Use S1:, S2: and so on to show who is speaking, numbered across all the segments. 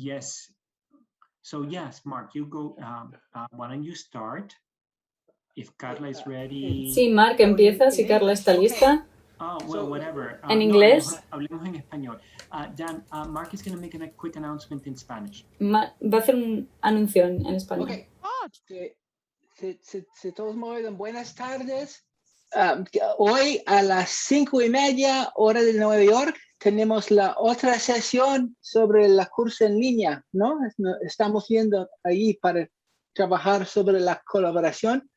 S1: Yes. So yes, Mark, you go. Why don't you start? If Carla is ready.
S2: Sí, Mark, empieza si Carla está lista.
S1: Well, whatever.
S2: En inglés.
S1: Hablemos en español. Dan, Mark is going to make a quick announcement in Spanish.
S2: Va a hacer un anuncio en español.
S3: Okay. De todos modos, buenas tardes. Hoy a las 5:30 hora de Nueva York tenemos la otra sesión sobre la curso en línea, ¿no? Estamos yendo ahí para trabajar sobre la colaboración.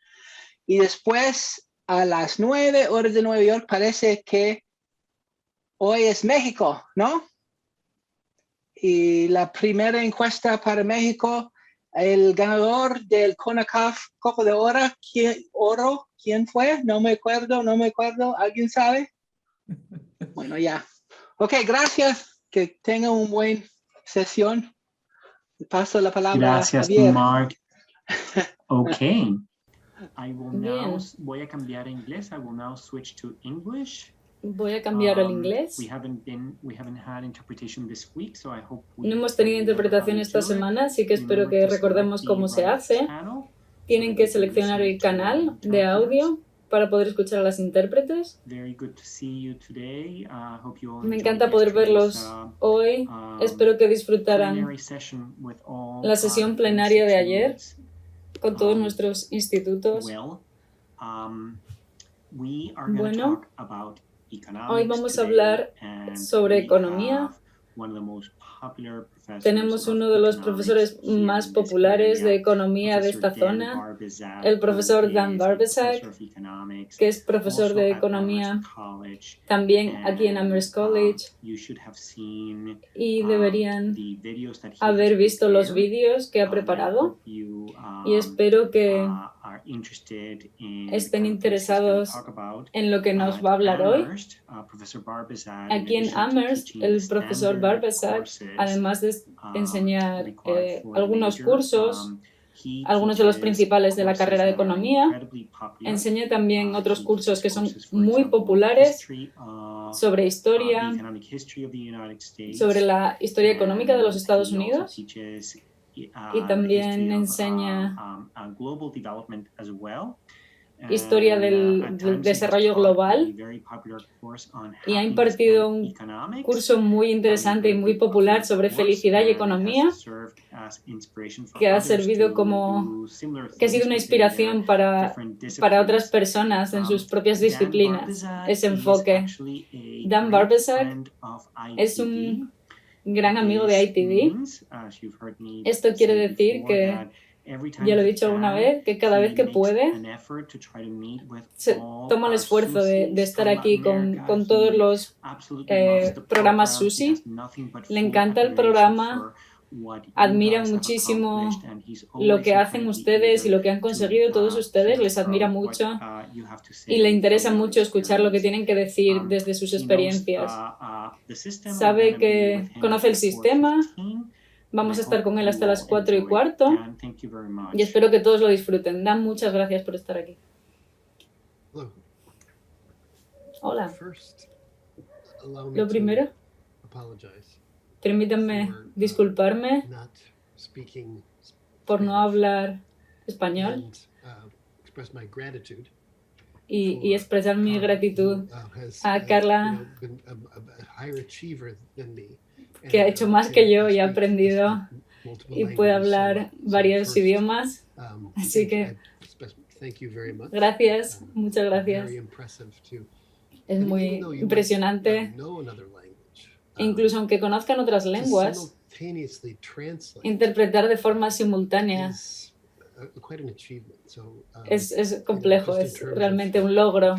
S3: Y después a las 9 horas de Nueva York parece que hoy es México, ¿no? Y la primera encuesta para México, el ganador del CONACAF Copa de Oro, ¿quién fue? No me acuerdo, ¿alguien sabe? Bueno, ya. Ok, gracias, que tengan una buena sesión. Paso la palabra a Javier.
S1: Mark. Ok. Voy a cambiar a inglés. I will now switch to English.
S2: Voy a cambiar al inglés. No hemos tenido interpretación esta semana, así que espero que recordemos cómo se hace. Tienen que seleccionar el canal de audio para poder escuchar a las intérpretes. Me encanta poder verlos hoy. Espero que disfrutaran la sesión plenaria de ayer con todos nuestros institutos. Bueno, hoy vamos a hablar sobre economía. Tenemos uno de los profesores más populares de economía de esta zona, el profesor Dan Barbesak, que es profesor de economía también aquí en Amherst College. Y deberían haber visto los vídeos que ha preparado. Y espero que estén interesados en lo que nos va a hablar hoy. Aquí en Amherst, el profesor Barbesak, además de enseñar algunos cursos, algunos de los principales de la carrera de economía, enseña también otros cursos que son muy populares sobre historia, sobre la historia económica de los Estados Unidos, y también enseña historia del desarrollo global, y ha impartido un curso muy interesante y muy popular sobre felicidad y economía, que ha servido que ha sido una inspiración para otras personas en sus propias disciplinas, ese enfoque. Dan Barbesak es un gran amigo de ITD. Esto quiere decir que, ya lo he dicho alguna vez, que cada vez que puede, toma el esfuerzo de estar aquí con todos los programas SUSI. Le encanta el programa, admira muchísimo lo que hacen ustedes y lo que han conseguido todos ustedes, les admira mucho y le interesa mucho escuchar lo que tienen que decir desde sus experiencias. Sabe que conoce el sistema. Vamos a estar con él hasta las 4:15 y espero que todos lo disfruten. Dan, muchas gracias por estar aquí. Hola. Lo primero, permítanme disculparme por no hablar español y expresar mi gratitud a Carla, que ha hecho más que yo y ha aprendido y puede hablar varios idiomas. Así que gracias, muchas gracias. Es muy impresionante. Incluso aunque conozcan otras lenguas, interpretar de forma simultánea es complejo, es realmente un logro.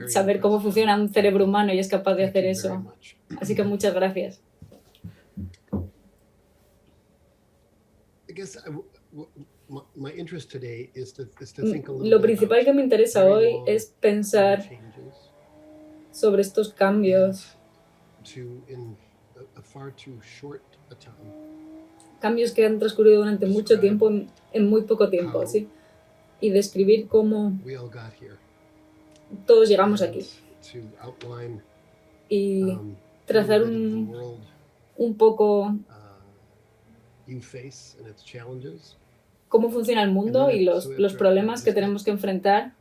S2: Saber cómo funciona un cerebro humano y es capaz de hacer eso. Así que muchas gracias. Lo principal que me interesa hoy es pensar sobre estos cambios. Cambios que han transcurrido durante mucho tiempo en muy poco tiempo, ¿sí? Y describir cómo todos llegamos aquí. Y trazar un un poco cómo funciona el mundo y los problemas que tenemos que enfrentar.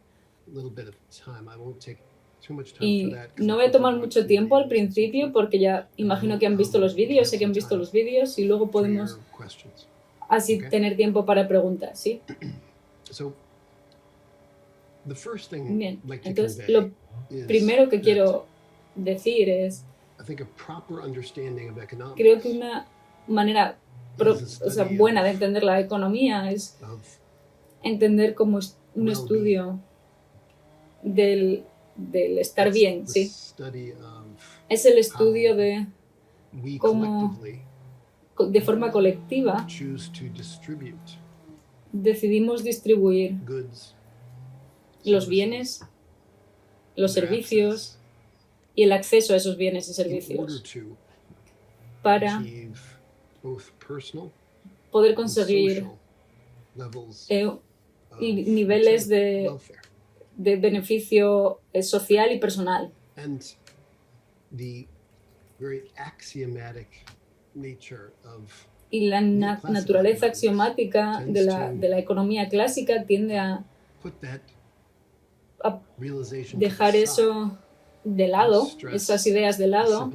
S2: Y no voy a tomar mucho tiempo al principio porque ya imagino que han visto los vídeos, sé que han visto los vídeos y luego podemos así tener tiempo para preguntas, ¿sí? Bien, entonces lo primero que quiero decir es, creo que una manera buena de entender la economía es entender como un estudio del estar bien, ¿sí? Es el estudio de cómo de forma colectiva decidimos distribuir los bienes, los servicios y el acceso a esos bienes y servicios para poder conseguir niveles de beneficio social y personal. Y la naturaleza axiomática de la economía clásica tiende a dejar eso de lado, esas ideas de lado,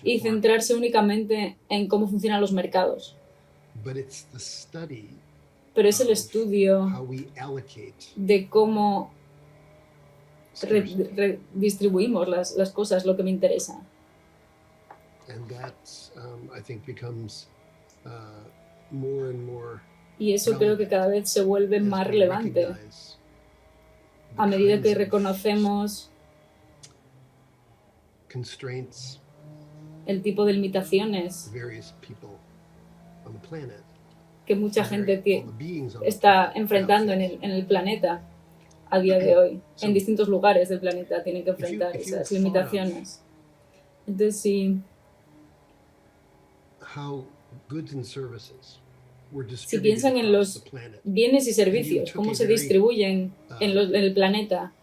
S2: y centrarse únicamente en cómo funcionan los mercados. Pero es el estudio de cómo redistribuimos las cosas lo que me interesa. Y eso creo que cada vez se vuelve más relevante a medida que reconocemos el tipo de limitaciones que mucha gente está enfrentando en el planeta a día de hoy. En distintos lugares del planeta tienen que enfrentar esas limitaciones. Entonces, si piensan en los bienes y servicios, cómo se distribuyen en el planeta,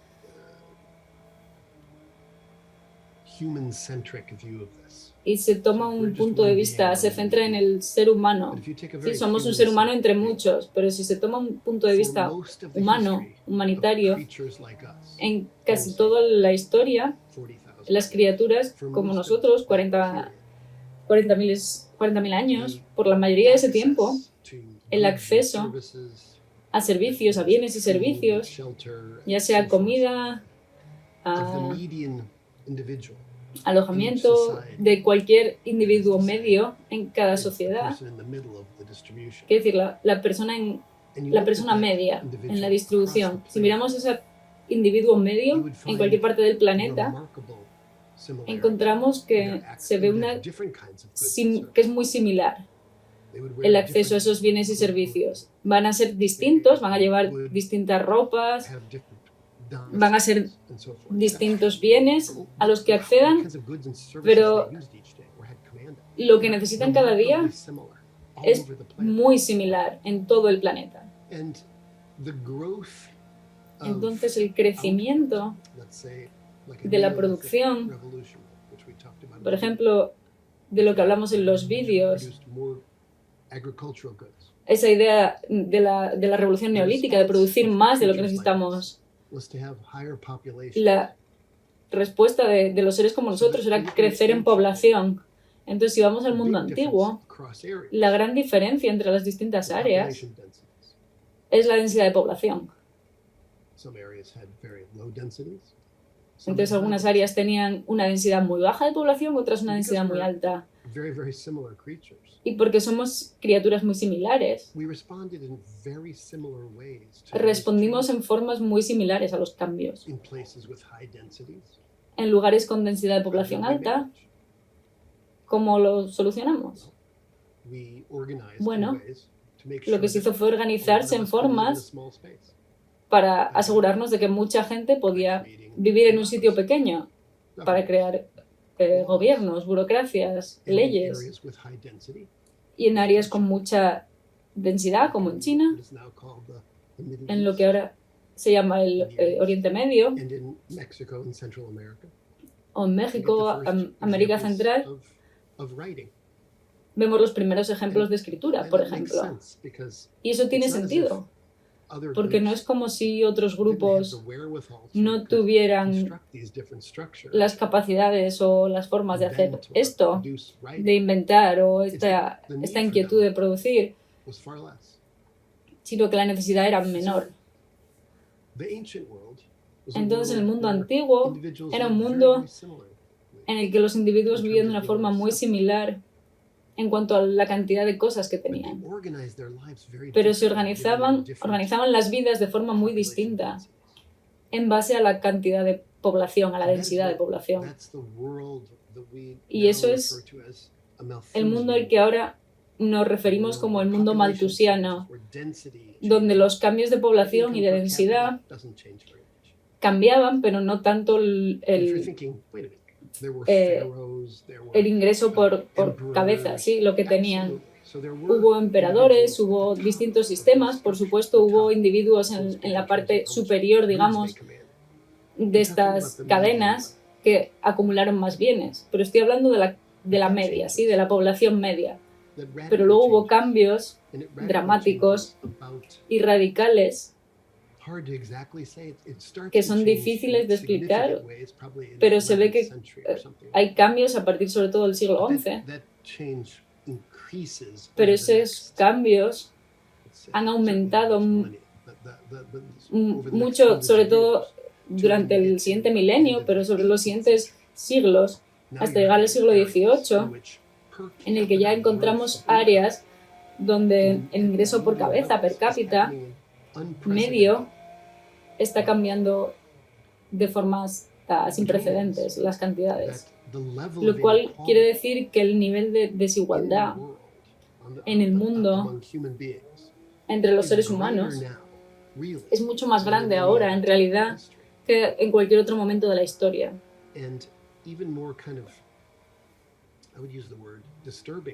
S2: y se toma un punto de vista, se centra en el ser humano. Sí, somos un ser humano entre muchos, pero si se toma un punto de vista humano, humanitario, en casi toda la historia, las criaturas como nosotros, 40.000 años, por la mayoría de ese tiempo, el acceso a servicios, a bienes y servicios, ya sea comida, alojamiento de cualquier individuo medio en cada sociedad. Es decir, la persona media en la distribución. Si miramos ese individuo medio en cualquier parte del planeta, encontramos que se ve que es muy similar. El acceso a esos bienes y servicios. Van a ser distintos, van a llevar distintas ropas, van a ser distintos bienes a los que accedan, pero lo que necesitan cada día es muy similar en todo el planeta. Entonces, el crecimiento de la producción, por ejemplo, de lo que hablamos en los vídeos, esa idea de la revolución neolítica, de producir más de lo que necesitamos. La respuesta de los seres como nosotros era crecer en población. Entonces, si vamos al mundo antiguo, la gran diferencia entre las distintas áreas es la densidad de población. Entonces, algunas áreas tenían una densidad muy baja de población, otras una densidad muy alta. Y porque somos criaturas muy similares, respondimos en formas muy similares a los cambios. En lugares con densidad de población alta, ¿cómo lo solucionamos? Bueno, lo que se hizo fue organizarse en formas para asegurarnos de que mucha gente podía vivir en un sitio pequeño, para crear gobiernos, burocracias, leyes, y en áreas con mucha densidad, como en China, en lo que ahora se llama el Oriente Medio, o en México, América Central, vemos los primeros ejemplos de escritura, por ejemplo. Y eso tiene sentido, porque no es como si otros grupos no tuvieran las capacidades o las formas de hacer esto, de inventar o esta inquietud de producir, sino que la necesidad era menor. Entonces el mundo antiguo era un mundo en el que los individuos vivían de una forma muy similar en cuanto a la cantidad de cosas que tenían. Pero se organizaban las vidas de forma muy distinta en base a la cantidad de población, a la densidad de población. Y eso es el mundo al que ahora nos referimos como el mundo malthusiano, donde los cambios de población y de densidad cambiaban, pero no tanto el ingreso por cabeza, ¿sí? Lo que tenían. Hubo emperadores, hubo distintos sistemas, por supuesto hubo individuos en la parte superior, digamos, de estas cadenas que acumularon más bienes. Pero estoy hablando de la media, ¿sí? De la población media. Pero luego hubo cambios dramáticos y radicales que son difíciles de explicar, pero se ve que hay cambios a partir sobre todo del siglo XI. Pero esos cambios han aumentado mucho, sobre todo durante el siguiente milenio, pero sobre los siguientes siglos, hasta llegar al siglo XVIII, en el que ya encontramos áreas donde el ingreso por cabeza, per cápita, medio, está cambiando de formas sin precedentes las cantidades. Lo cual quiere decir que el nivel de desigualdad en el mundo entre los seres humanos es mucho más grande ahora, en realidad, que en cualquier otro momento de la historia.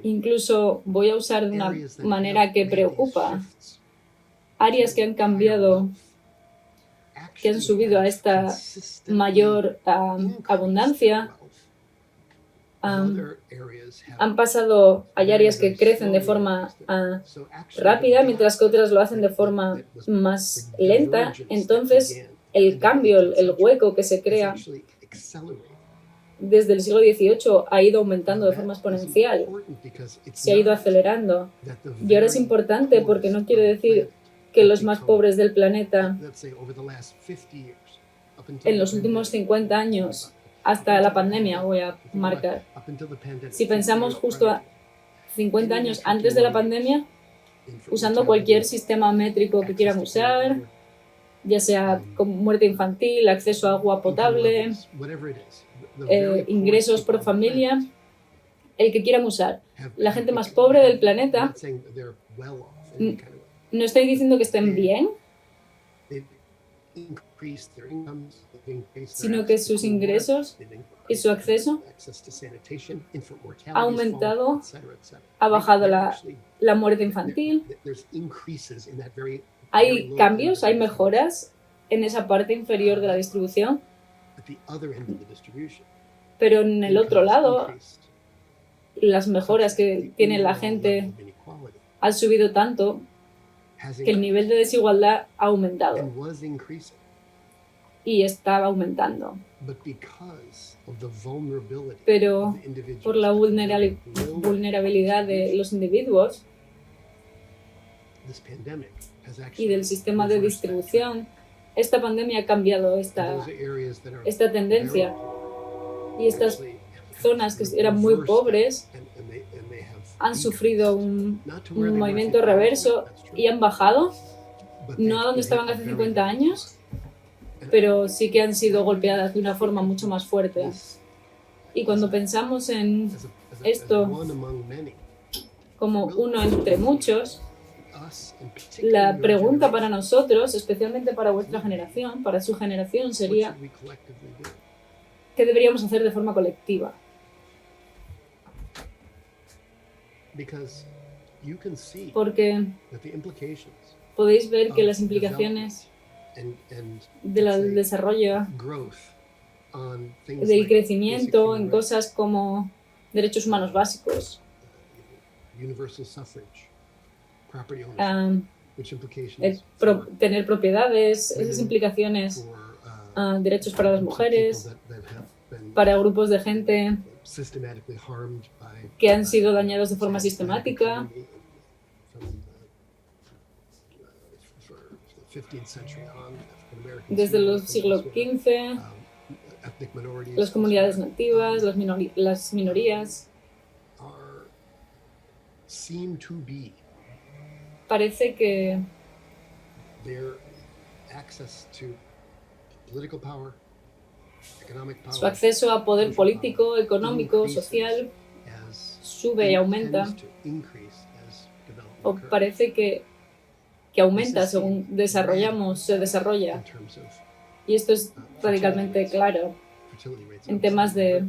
S2: Incluso voy a usar de una manera que preocupa áreas que han cambiado, que han subido a esta mayor abundancia. Han pasado, hay áreas que crecen de forma rápida, mientras que otras lo hacen de forma más lenta. Entonces, el cambio, el hueco que se crea desde el siglo XVIII ha ido aumentando de forma exponencial, se ha ido acelerando. Y ahora es importante porque no quiere decir que los más pobres del planeta en los últimos 50 años, hasta la pandemia, voy a marcar. Si pensamos justo a 50 años antes de la pandemia, usando cualquier sistema métrico que quieran usar, ya sea con muerte infantil, acceso a agua potable, ingresos por familia, el que quieran usar. La gente más pobre del planeta, no estoy diciendo que estén bien, sino que sus ingresos y su acceso ha aumentado, ha bajado la muerte infantil. Hay cambios, hay mejoras en esa parte inferior de la distribución, pero en el otro lado, las mejoras que tiene la gente han subido tanto que el nivel de desigualdad ha aumentado y estaba aumentando. Pero por la vulnerabilidad de los individuos y del sistema de distribución, esta pandemia ha cambiado esta tendencia. Y estas zonas que eran muy pobres han sufrido un movimiento reverso y han bajado, no a donde estaban hace 50 años, pero sí que han sido golpeadas de una forma mucho más fuerte. Y cuando pensamos en esto como uno entre muchos, la pregunta para nosotros, especialmente para vuestra generación, para su generación, sería ¿qué deberíamos hacer de forma colectiva? Porque podéis ver que las implicaciones del desarrollo, del crecimiento en cosas como derechos humanos básicos, tener propiedades, esas implicaciones, derechos para las mujeres, para grupos de gente que han sido dañados de forma sistemática. Desde el siglo XV, las comunidades nativas, las minorías, parece que su acceso a poder político, económico, social sube y aumenta, o parece que aumenta según se desarrolla. Y esto es radicalmente claro en temas de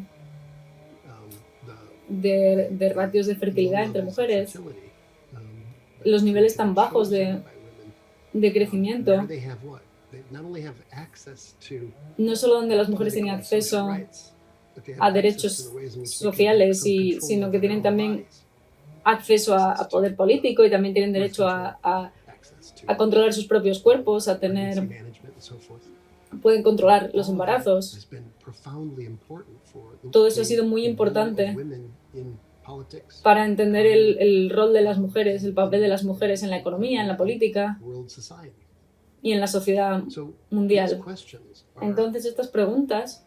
S2: ratios de fertilidad entre mujeres, los niveles tan bajos de crecimiento, no solo donde las mujeres tienen acceso a derechos sociales, sino que tienen también acceso a poder político y también tienen derecho a controlar sus propios cuerpos, pueden controlar los embarazos. Todo eso ha sido muy importante para entender el rol de las mujeres, el papel de las mujeres en la economía, en la política y en la sociedad mundial. Entonces, estas preguntas,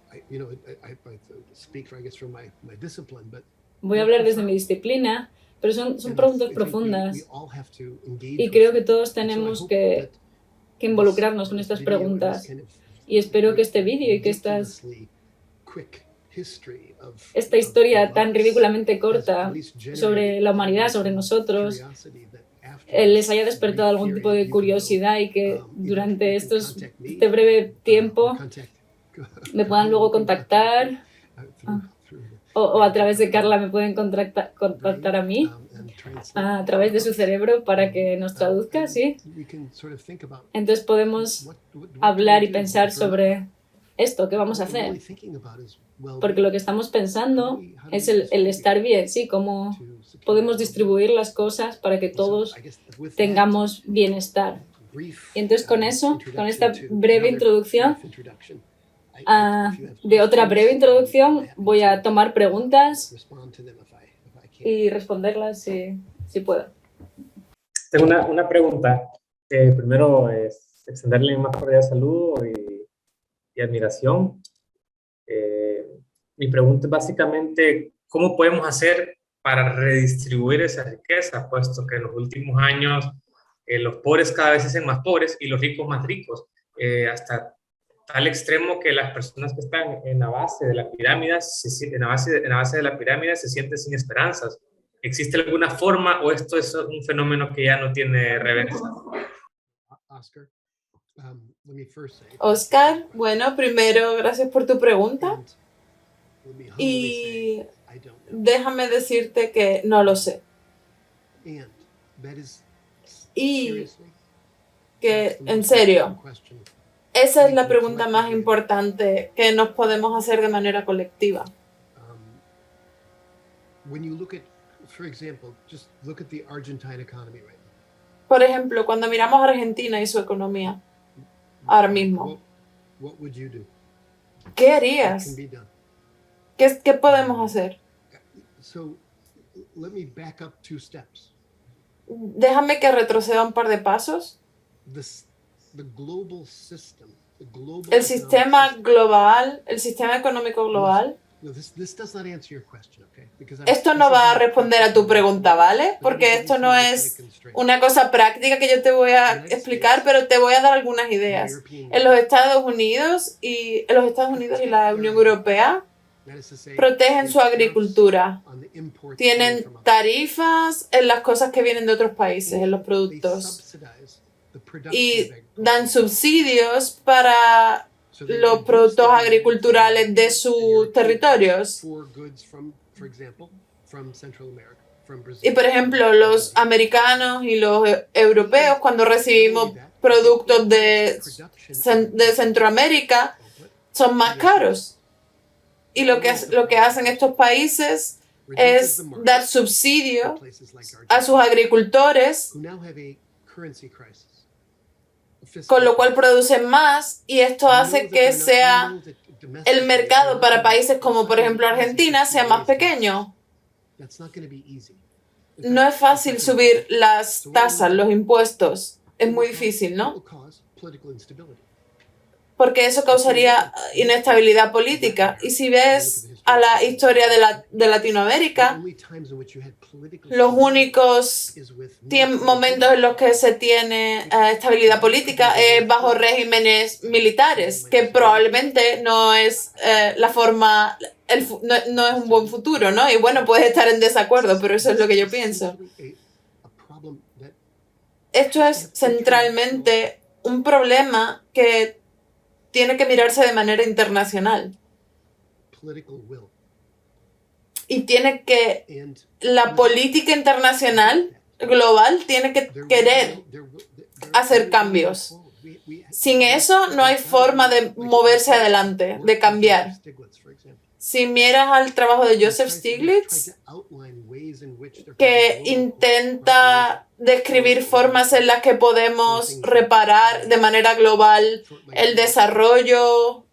S2: voy a hablar desde mi disciplina, pero son preguntas profundas y creo que todos tenemos que involucrarnos con estas preguntas. Y espero que este vídeo y que esta historia tan ridículamente corta sobre la humanidad, sobre nosotros, les haya despertado algún tipo de curiosidad y que durante este breve tiempo me puedan luego contactar o a través de Carla me pueden contactar a mí a través de su cerebro para que nos traduzca, ¿sí? Entonces podemos hablar y pensar sobre esto, ¿qué vamos a hacer? Porque lo que estamos pensando es el estar bien, ¿sí? Cómo podemos distribuir las cosas para que todos tengamos bienestar. Y entonces con eso, con esta breve introducción, de otra breve introducción, voy a tomar preguntas y responderlas si puedo.
S4: Tengo una pregunta. Primero es extenderle mi más cordial saludo y admiración. Mi pregunta es básicamente, ¿cómo podemos hacer para redistribuir esa riqueza? Puesto que en los últimos años los pobres cada vez se hacen más pobres y los ricos más ricos, hasta tal extremo que las personas que están en la base de la pirámide, en la base de la pirámide se sienten sin esperanzas. ¿Existe alguna forma o esto es un fenómeno que ya no tiene reversa?
S5: Oscar, bueno, primero, gracias por tu pregunta. Y déjame decirte que no lo sé. Y que, en serio, esa es la pregunta más importante que nos podemos hacer de manera colectiva. Por ejemplo, cuando miramos a Argentina y su economía, ahora mismo, ¿qué harías? ¿Qué podemos hacer? Déjame que retroceda un par de pasos. El sistema global, el sistema económico global, esto no va a responder a tu pregunta, ¿vale? Porque esto no es una cosa práctica que yo te voy a explicar, pero te voy a dar algunas ideas. En los Estados Unidos y la Unión Europea protegen su agricultura. Tienen tarifas en las cosas que vienen de otros países, en los productos. Y dan subsidios para los productos agriculturales de sus territorios. Y por ejemplo, los americanos y los europeos, cuando recibimos productos de Centroamérica, son más caros. Y lo que hacen estos países es dar subsidio a sus agricultores, con lo cual producen más, y esto hace que sea el mercado para países como por ejemplo Argentina sea más pequeño. No es fácil subir las tasas, los impuestos. Es muy difícil, ¿no? Porque eso causaría inestabilidad política. Y si ves a la historia de Latinoamérica, los únicos momentos en los que se tiene estabilidad política es bajo regímenes militares, que probablemente no es la forma, no es un buen futuro, ¿no? Y bueno, puedes estar en desacuerdo, pero eso es lo que yo pienso. Esto es centralmente un problema que tiene que mirarse de manera internacional. Y tiene que, la política internacional global tiene que querer hacer cambios. Sin eso no hay forma de moverse adelante, de cambiar. Si miras al trabajo de Joseph Stiglitz, que intenta describir formas en las que podemos reparar de manera global el desarrollo,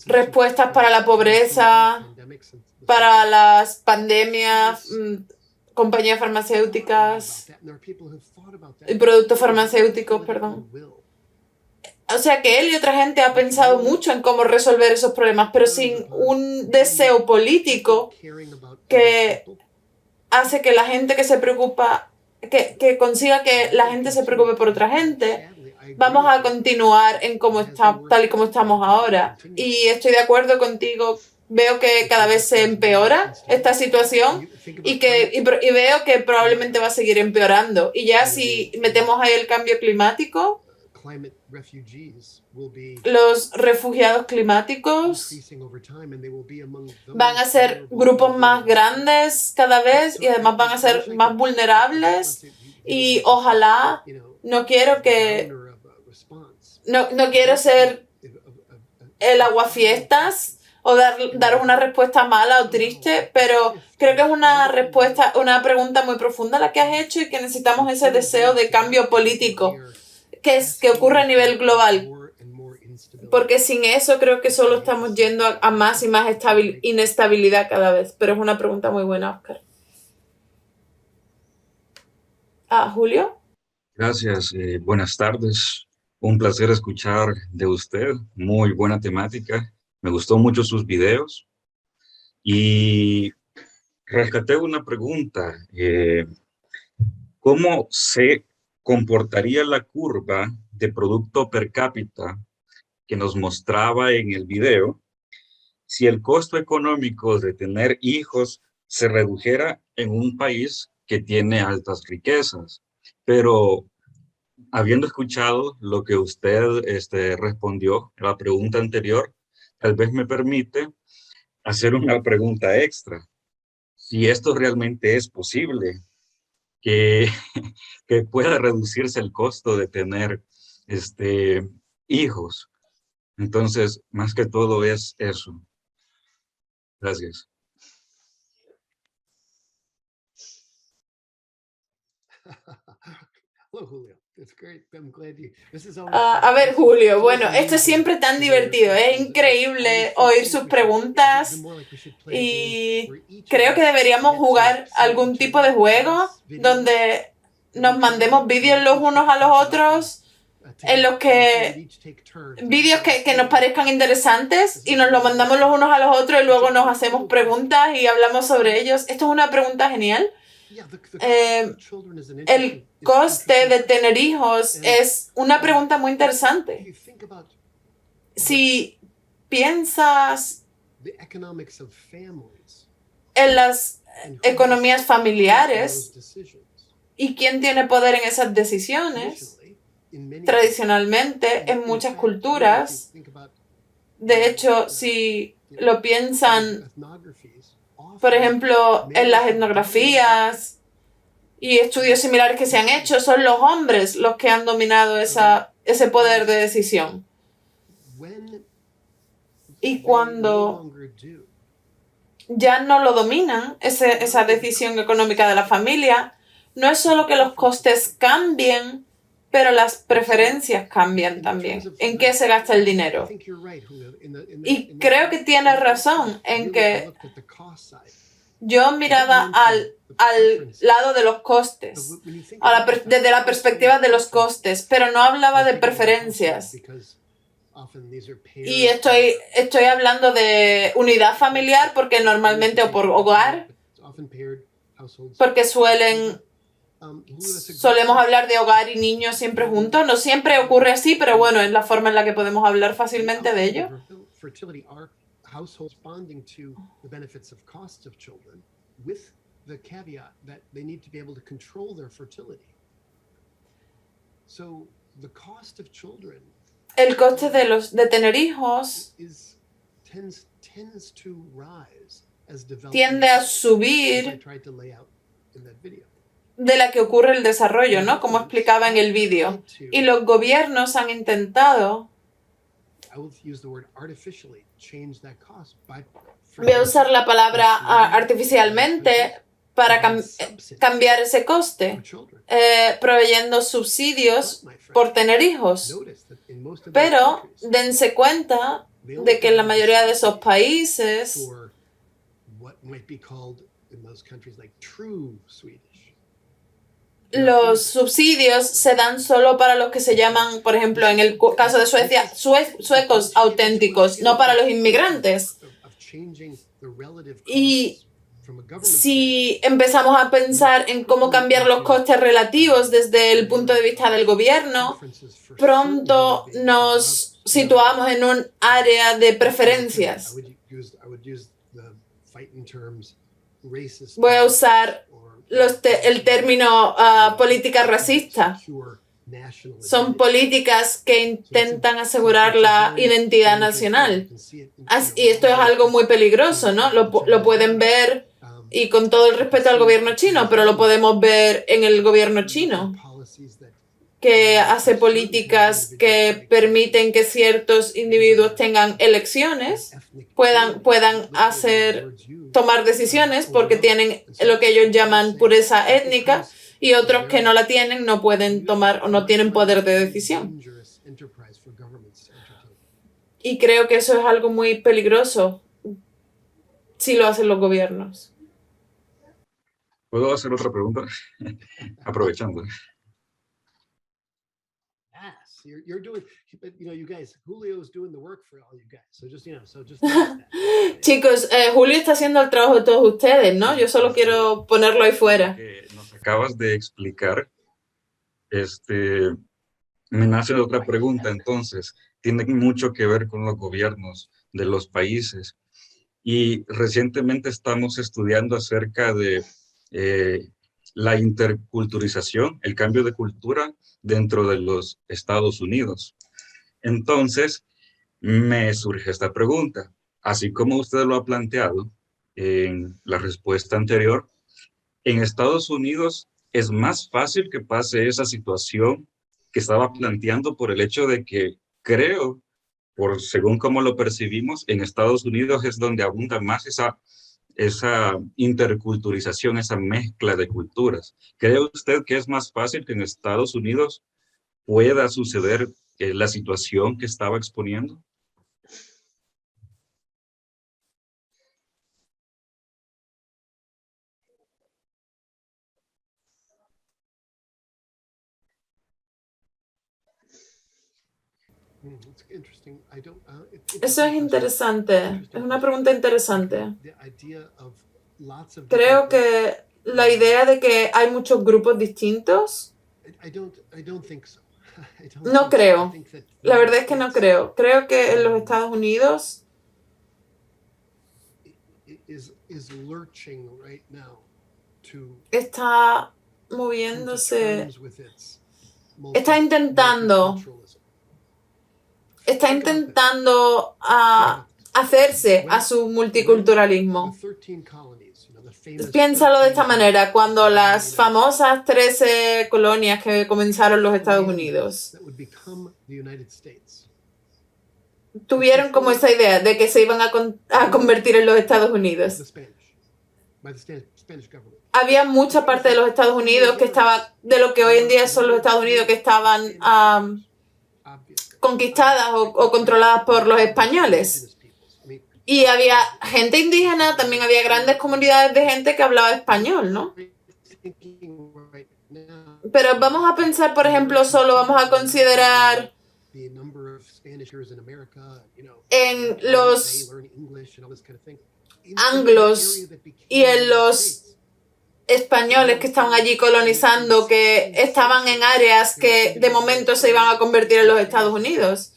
S5: respuestas para la pobreza, para las pandemias, compañías farmacéuticas y productos farmacéuticos, perdón. O sea que él y otra gente ha pensado mucho en cómo resolver esos problemas, pero sin un deseo político que hace que la gente que se preocupa, que consiga que la gente se preocupe por otra gente, vamos a continuar en tal y como estamos ahora. Y estoy de acuerdo contigo, veo que cada vez se empeora esta situación y veo que probablemente va a seguir empeorando. Y ya si metemos ahí el cambio climático, los refugiados climáticos van a ser grupos más grandes cada vez y además van a ser más vulnerables y ojalá, no quiero ser el aguafiestas o daros una respuesta mala o triste, pero creo que es una pregunta muy profunda la que has hecho y que necesitamos ese deseo de cambio político que ocurre a nivel global. Porque sin eso creo que solo estamos yendo a más y más inestabilidad cada vez. Pero es una pregunta muy buena, Oscar. Julio.
S6: Gracias, buenas tardes. Un placer escuchar de usted. Muy buena temática. Me gustó mucho sus videos. Y rescaté una pregunta. ¿Cómo se comportaría la curva de producto per cápita que nos mostraba en el video si el costo económico de tener hijos se redujera en un país que tiene altas riquezas? Pero habiendo escuchado lo que usted respondió a la pregunta anterior, tal vez me permite hacer una pregunta extra. Si esto realmente es posible, que pueda reducirse el costo de tener hijos. Entonces, más que todo es eso. Gracias.
S5: A ver, Julio, bueno, esto es siempre tan divertido, es increíble oír sus preguntas y creo que deberíamos jugar algún tipo de juego donde nos mandemos vídeos los unos a los otros, en los que vídeos que nos parezcan interesantes y nos los mandamos los unos a los otros y luego nos hacemos preguntas y hablamos sobre ellos. Esto es una pregunta genial. El coste de tener hijos es una pregunta muy interesante. Si piensas en las economías familiares y quién tiene poder en esas decisiones, tradicionalmente en muchas culturas, de hecho, si lo piensan, por ejemplo, en las etnografías y estudios similares que se han hecho, son los hombres los que han dominado ese poder de decisión. Y cuando ya no lo dominan, esa decisión económica de la familia, no es solo que los costes cambien, pero las preferencias cambian también. ¿En qué se gasta el dinero? Y creo que tienes razón en que yo miraba al lado de los costes, desde la perspectiva de los costes, pero no hablaba de preferencias. Y estoy hablando de unidad familiar porque normalmente, o por hogar, porque solemos hablar de hogar y niños siempre juntos. No siempre ocurre así, pero bueno, es la forma en la que podemos hablar fácilmente de ello. El coste de tener hijos tiende a subir de la que ocurre el desarrollo, ¿no? Como explicaba en el vídeo. Y los gobiernos han intentado, voy a usar la palabra artificialmente, para cambiar ese coste, proveyendo subsidios por tener hijos. Pero dense cuenta de que en la mayoría de esos países los subsidios se dan solo para los que se llaman, por ejemplo, en el caso de Suecia, suecos auténticos, no para los inmigrantes. Y si empezamos a pensar en cómo cambiar los costes relativos desde el punto de vista del gobierno, pronto nos situamos en un área de preferencias. Voy a usar el término política racista. Son políticas que intentan asegurar la identidad nacional. Y esto es algo muy peligroso, ¿no? Lo pueden ver, y con todo el respeto al gobierno chino, pero lo podemos ver en el gobierno chino, que hace políticas que permiten que ciertos individuos tengan elecciones, puedan tomar decisiones porque tienen lo que ellos llaman pureza étnica, y otros que no la tienen no pueden tomar o no tienen poder de decisión. Y creo que eso es algo muy peligroso si lo hacen los gobiernos.
S6: ¿Puedo hacer otra pregunta? Aprovechando.
S2: Chicos, Julio está haciendo el trabajo de todos ustedes, ¿no? Yo solo quiero ponerlo ahí fuera.
S6: Nos acabas de explicar, me nace otra pregunta, entonces, tiene mucho que ver con los gobiernos de los países. Y recientemente estamos estudiando acerca de la interculturización, el cambio de cultura dentro de los Estados Unidos. Entonces, me surge esta pregunta. Así como usted lo ha planteado en la respuesta anterior, en Estados Unidos es más fácil que pase esa situación que estaba planteando por el hecho de que creo, según cómo lo percibimos, en Estados Unidos es donde abunda más esa interculturización, esa mezcla de culturas. ¿Cree usted que es más fácil que en Estados Unidos pueda suceder la situación que estaba exponiendo?
S2: Eso es interesante, es una pregunta interesante. Creo que la idea de que hay muchos grupos distintos, no creo. La verdad es que no creo. Creo que en los Estados Unidos está moviéndose, está intentando hacerse a su multiculturalismo. Piénsalo de esta manera, cuando las famosas 13 colonias que comenzaron los Estados Unidos
S5: tuvieron como esa idea de que se iban a convertir en los Estados Unidos. Había mucha parte de los Estados Unidos que estaba, de lo que hoy en día son los Estados Unidos, que estaban conquistadas o controladas por los españoles. Y había gente indígena, también había grandes comunidades de gente que hablaba español, ¿no? Pero vamos a pensar, por ejemplo, solo vamos a considerar en los anglos y en los españoles que estaban allí colonizando, que estaban en áreas que de momento se iban a convertir en los Estados Unidos.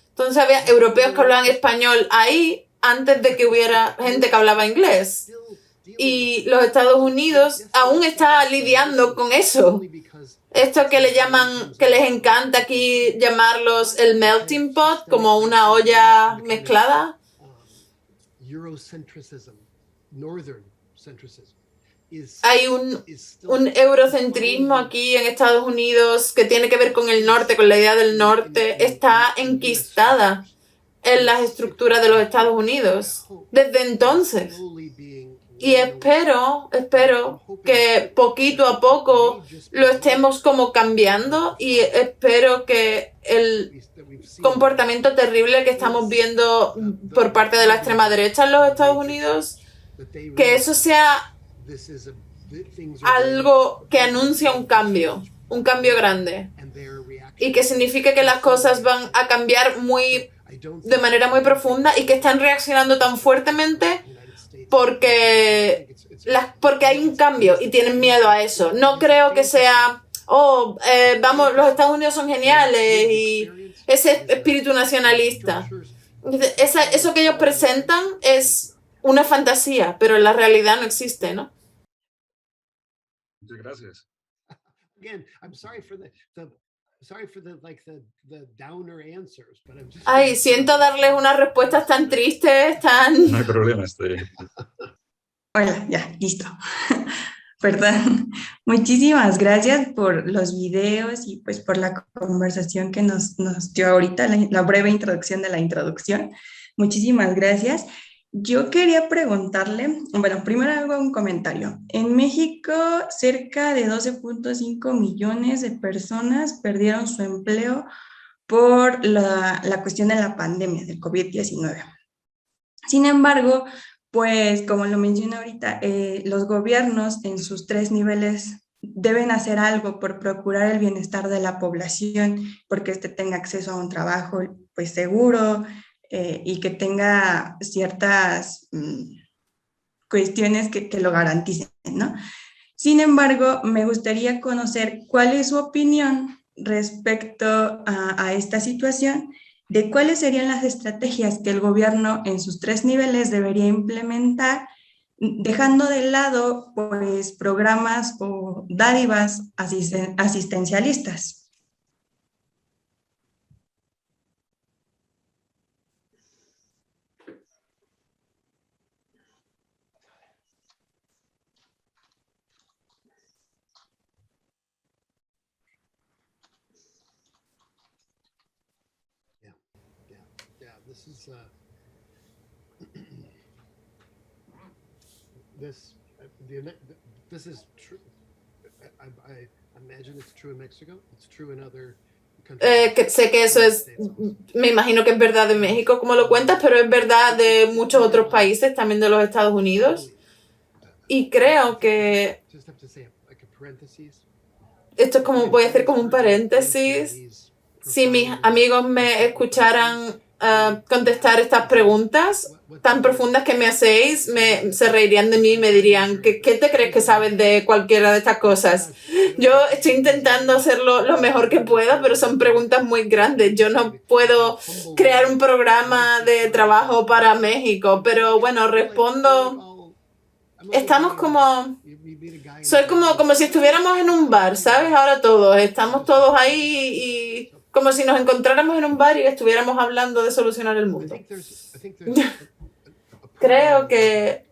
S5: Entonces había europeos que hablaban español ahí antes de que hubiera gente que hablaba inglés. Y los Estados Unidos aún está lidiando con eso. Esto que le llaman, que les encanta aquí llamarlos el melting pot, como una olla mezclada. Hay un eurocentrismo aquí en Estados Unidos que tiene que ver con el norte, con la idea del norte. Está enquistada en las estructuras de los Estados Unidos desde entonces. Y espero que poquito a poco lo estemos como cambiando y espero que el comportamiento terrible que estamos viendo por parte de la extrema derecha en los Estados Unidos, que eso sea algo que anuncia un cambio grande y que signifique que las cosas van a cambiar de manera muy profunda y que están reaccionando tan fuertemente porque hay un cambio y tienen miedo a eso. No creo que sea, vamos, los Estados Unidos son geniales y ese espíritu nacionalista. Eso que ellos presentan es una fantasía, pero en la realidad no existe, ¿no?
S6: Muchas gracias.
S5: Ay, siento darles unas respuestas tan tristes, tan...
S6: No hay problema,
S7: Hola, ya, listo. Perdón. Muchísimas gracias por los videos y pues por la conversación que nos dio ahorita, la breve introducción de la introducción. Muchísimas gracias. Yo quería preguntarle, bueno, primero hago un comentario. En México, cerca de 12.5 millones de personas perdieron su empleo por la cuestión de la pandemia del COVID-19. Sin embargo, pues como lo mencioné ahorita, los gobiernos en sus 3 niveles deben hacer algo por procurar el bienestar de la población, porque éste tenga acceso a un trabajo pues seguro, y que tenga ciertas cuestiones que lo garanticen, ¿no? Sin embargo, me gustaría conocer cuál es su opinión respecto a esta situación, de cuáles serían las estrategias que el gobierno en sus 3 niveles debería implementar, dejando de lado pues, programas o dádivas asistencialistas.
S8: This is true. I imagine it's true in Mexico. It's true in other countries.
S5: Sé que eso es, me imagino que es verdad de México como lo cuentas, pero es verdad de muchos otros países, también de los Estados Unidos. Y creo que esto es como, voy a hacer como un paréntesis. Si mis amigos me escucharan contestar estas preguntas tan profundas que me hacéis, se reirían de mí y me dirían, ¿qué te crees que sabes de cualquiera de estas cosas? Yo estoy intentando hacerlo lo mejor que pueda, pero son preguntas muy grandes. Yo no puedo crear un programa de trabajo para México, pero bueno, respondo. Estamos como... Soy como si estuviéramos en un bar, ¿sabes? Ahora estamos todos ahí y como si nos encontráramos en un bar y estuviéramos hablando de solucionar el mundo. Creo que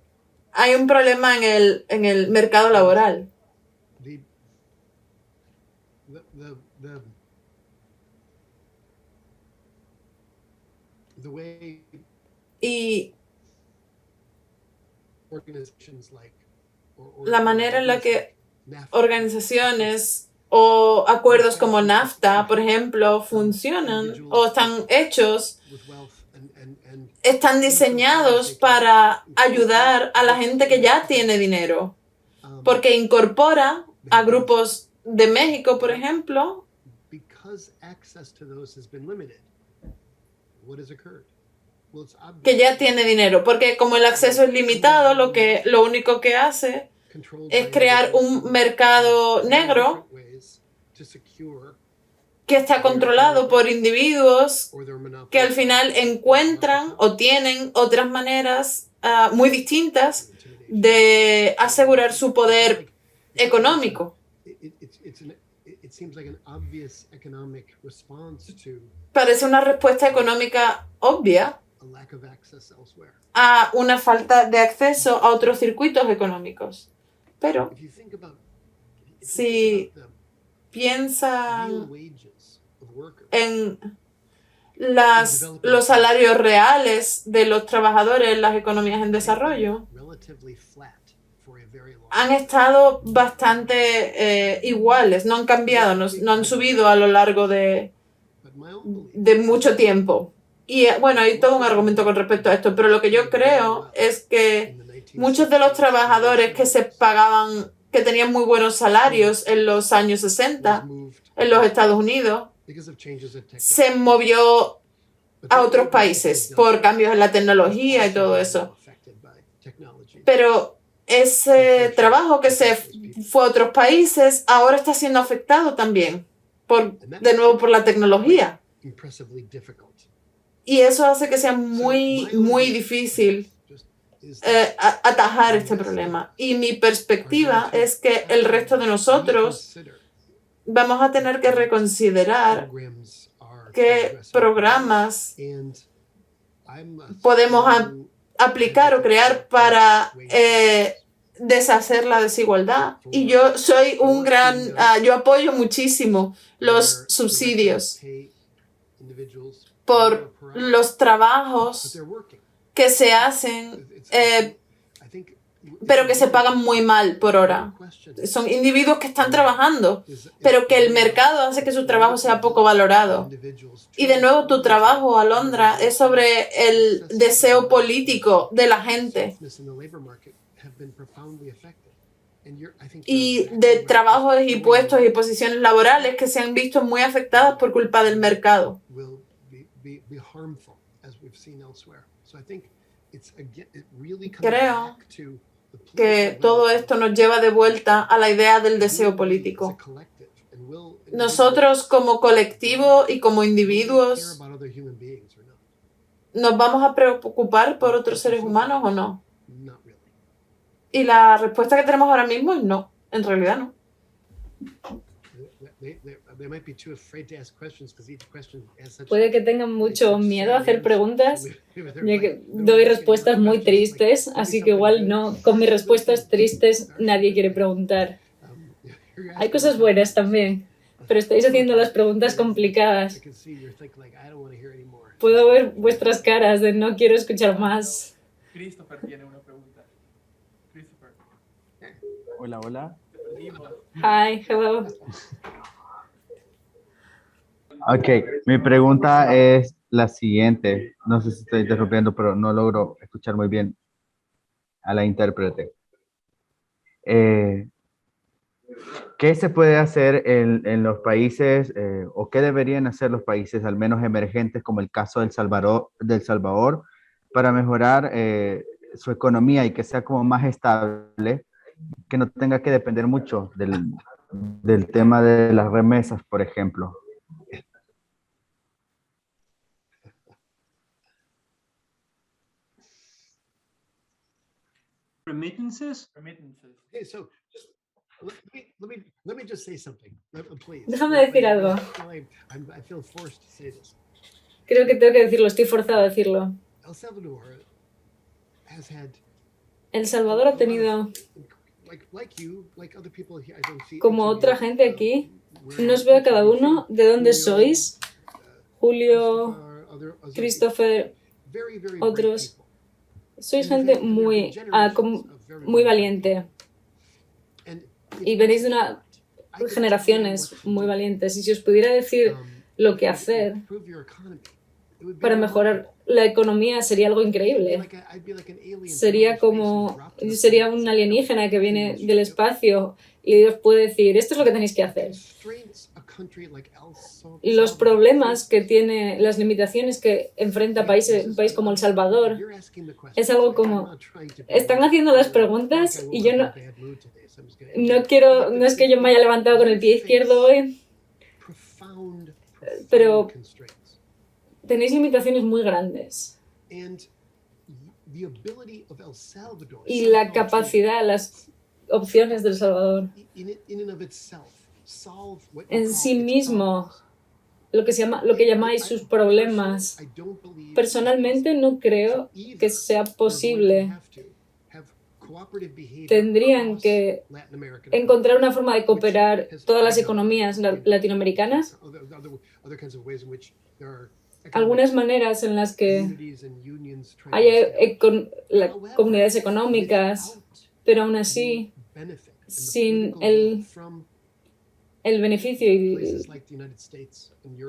S5: hay un problema en el mercado laboral. Y la manera en la que organizaciones o acuerdos como NAFTA, por ejemplo, funcionan o están hechos, están diseñados para ayudar a la gente que ya tiene dinero, porque incorpora a grupos de México, por ejemplo, que ya tiene dinero, porque como el acceso es limitado, lo único que hace es crear un mercado negro que está controlado por individuos que al final encuentran o tienen otras maneras muy distintas de asegurar su poder económico. Parece una respuesta económica obvia a una falta de acceso a otros circuitos económicos. Pero si piensan en los salarios reales de los trabajadores en las economías en desarrollo, han estado bastante iguales, no han cambiado, no han subido a lo largo de mucho tiempo. Y bueno, hay todo un argumento con respecto a esto, pero lo que yo creo es que muchos de los trabajadores que se pagaban, que tenían muy buenos salarios en los años 60 en los Estados Unidos, se movió a otros países por cambios en la tecnología y todo eso. Pero ese trabajo que se fue a otros países ahora está siendo afectado también, de nuevo por la tecnología. Y eso hace que sea muy, muy difícil atajar este problema. Y mi perspectiva es que el resto de nosotros vamos a tener que reconsiderar qué programas podemos aplicar o crear para deshacer la desigualdad. Y yo soy yo apoyo muchísimo los subsidios por los trabajos que se hacen, pero que se pagan muy mal por hora. Son individuos que están trabajando, pero que el mercado hace que su trabajo sea poco valorado. Y de nuevo, tu trabajo, Alondra, es sobre el deseo político de la gente y de trabajos y puestos y posiciones laborales que se han visto muy afectadas por culpa del mercado. Creo que todo esto nos lleva de vuelta a la idea del deseo político. Nosotros como colectivo y como individuos, ¿nos vamos a preocupar por otros seres humanos o no? Y la respuesta que tenemos ahora mismo es no, en realidad no.
S2: Puede que tengan mucho miedo a hacer preguntas, ya que doy respuestas muy tristes, así que igual no, con mis respuestas tristes nadie quiere preguntar. Hay cosas buenas también, pero estáis haciendo las preguntas complicadas. Puedo ver vuestras caras de no quiero escuchar más.
S9: Christopher tiene una pregunta. Christopher.
S10: Hola, hola.
S2: Hi, hello.
S10: Ok, mi pregunta es la siguiente. No sé si estoy interrumpiendo, pero no logro escuchar muy bien a la intérprete. ¿Qué se puede hacer en los países o qué deberían hacer los países, al menos emergentes, como el caso del Salvador, para mejorar su economía y que sea como más estable, que no tenga que depender mucho del tema de las remesas, por ejemplo?
S1: Remittances?
S8: Hey, so just let me just say something, please.
S2: Déjame decir algo.
S8: I feel forced to say this.
S2: Creo que tengo que decirlo, estoy forzado a decirlo. El Salvador ha tenido, como otra gente aquí, no os veo a cada uno de dónde sois. Julio, Christopher, otros, sois gente muy, muy valiente y venís de generaciones muy valientes, y si os pudiera decir lo que hacer para mejorar la economía sería algo increíble. Sería un alienígena que viene del espacio y os puede decir, esto es lo que tenéis que hacer. Los problemas que tiene, las limitaciones que enfrenta un país como El Salvador, es algo como, están haciendo las preguntas y yo no es que yo me haya levantado con el pie izquierdo hoy, pero tenéis limitaciones muy grandes. Y la capacidad, las opciones del Salvador en sí mismo, lo que llamáis sus problemas, personalmente no creo que sea posible. Tendrían que encontrar una forma de cooperar todas las economías latinoamericanas. Algunas maneras en las que hay comunidades económicas, pero aún así, sin el beneficio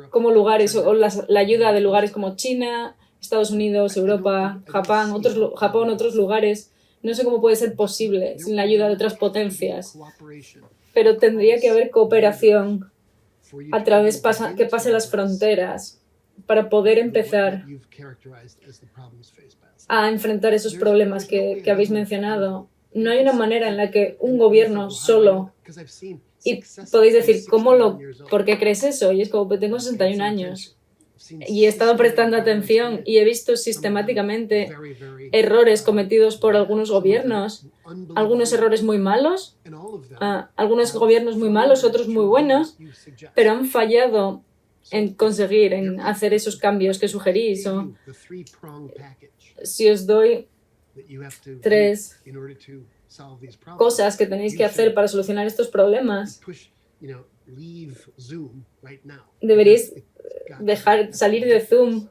S2: como lugares, o la ayuda de lugares como China, Estados Unidos, Europa, Japón, otros lugares. No sé cómo puede ser posible sin la ayuda de otras potencias, pero tendría que haber cooperación a través que pase las fronteras para poder empezar a enfrentar esos problemas que habéis mencionado. No hay una manera en la que un gobierno solo, y podéis decir, ¿por qué crees eso? Y es como, pues tengo 61 años y he estado prestando atención y he visto sistemáticamente errores cometidos por algunos gobiernos, algunos errores muy malos, algunos gobiernos muy malos, otros muy buenos, pero han fallado en conseguir, en hacer esos cambios que sugerís. O si os doy 3 cosas que tenéis que hacer para solucionar estos problemas, deberíais salir de Zoom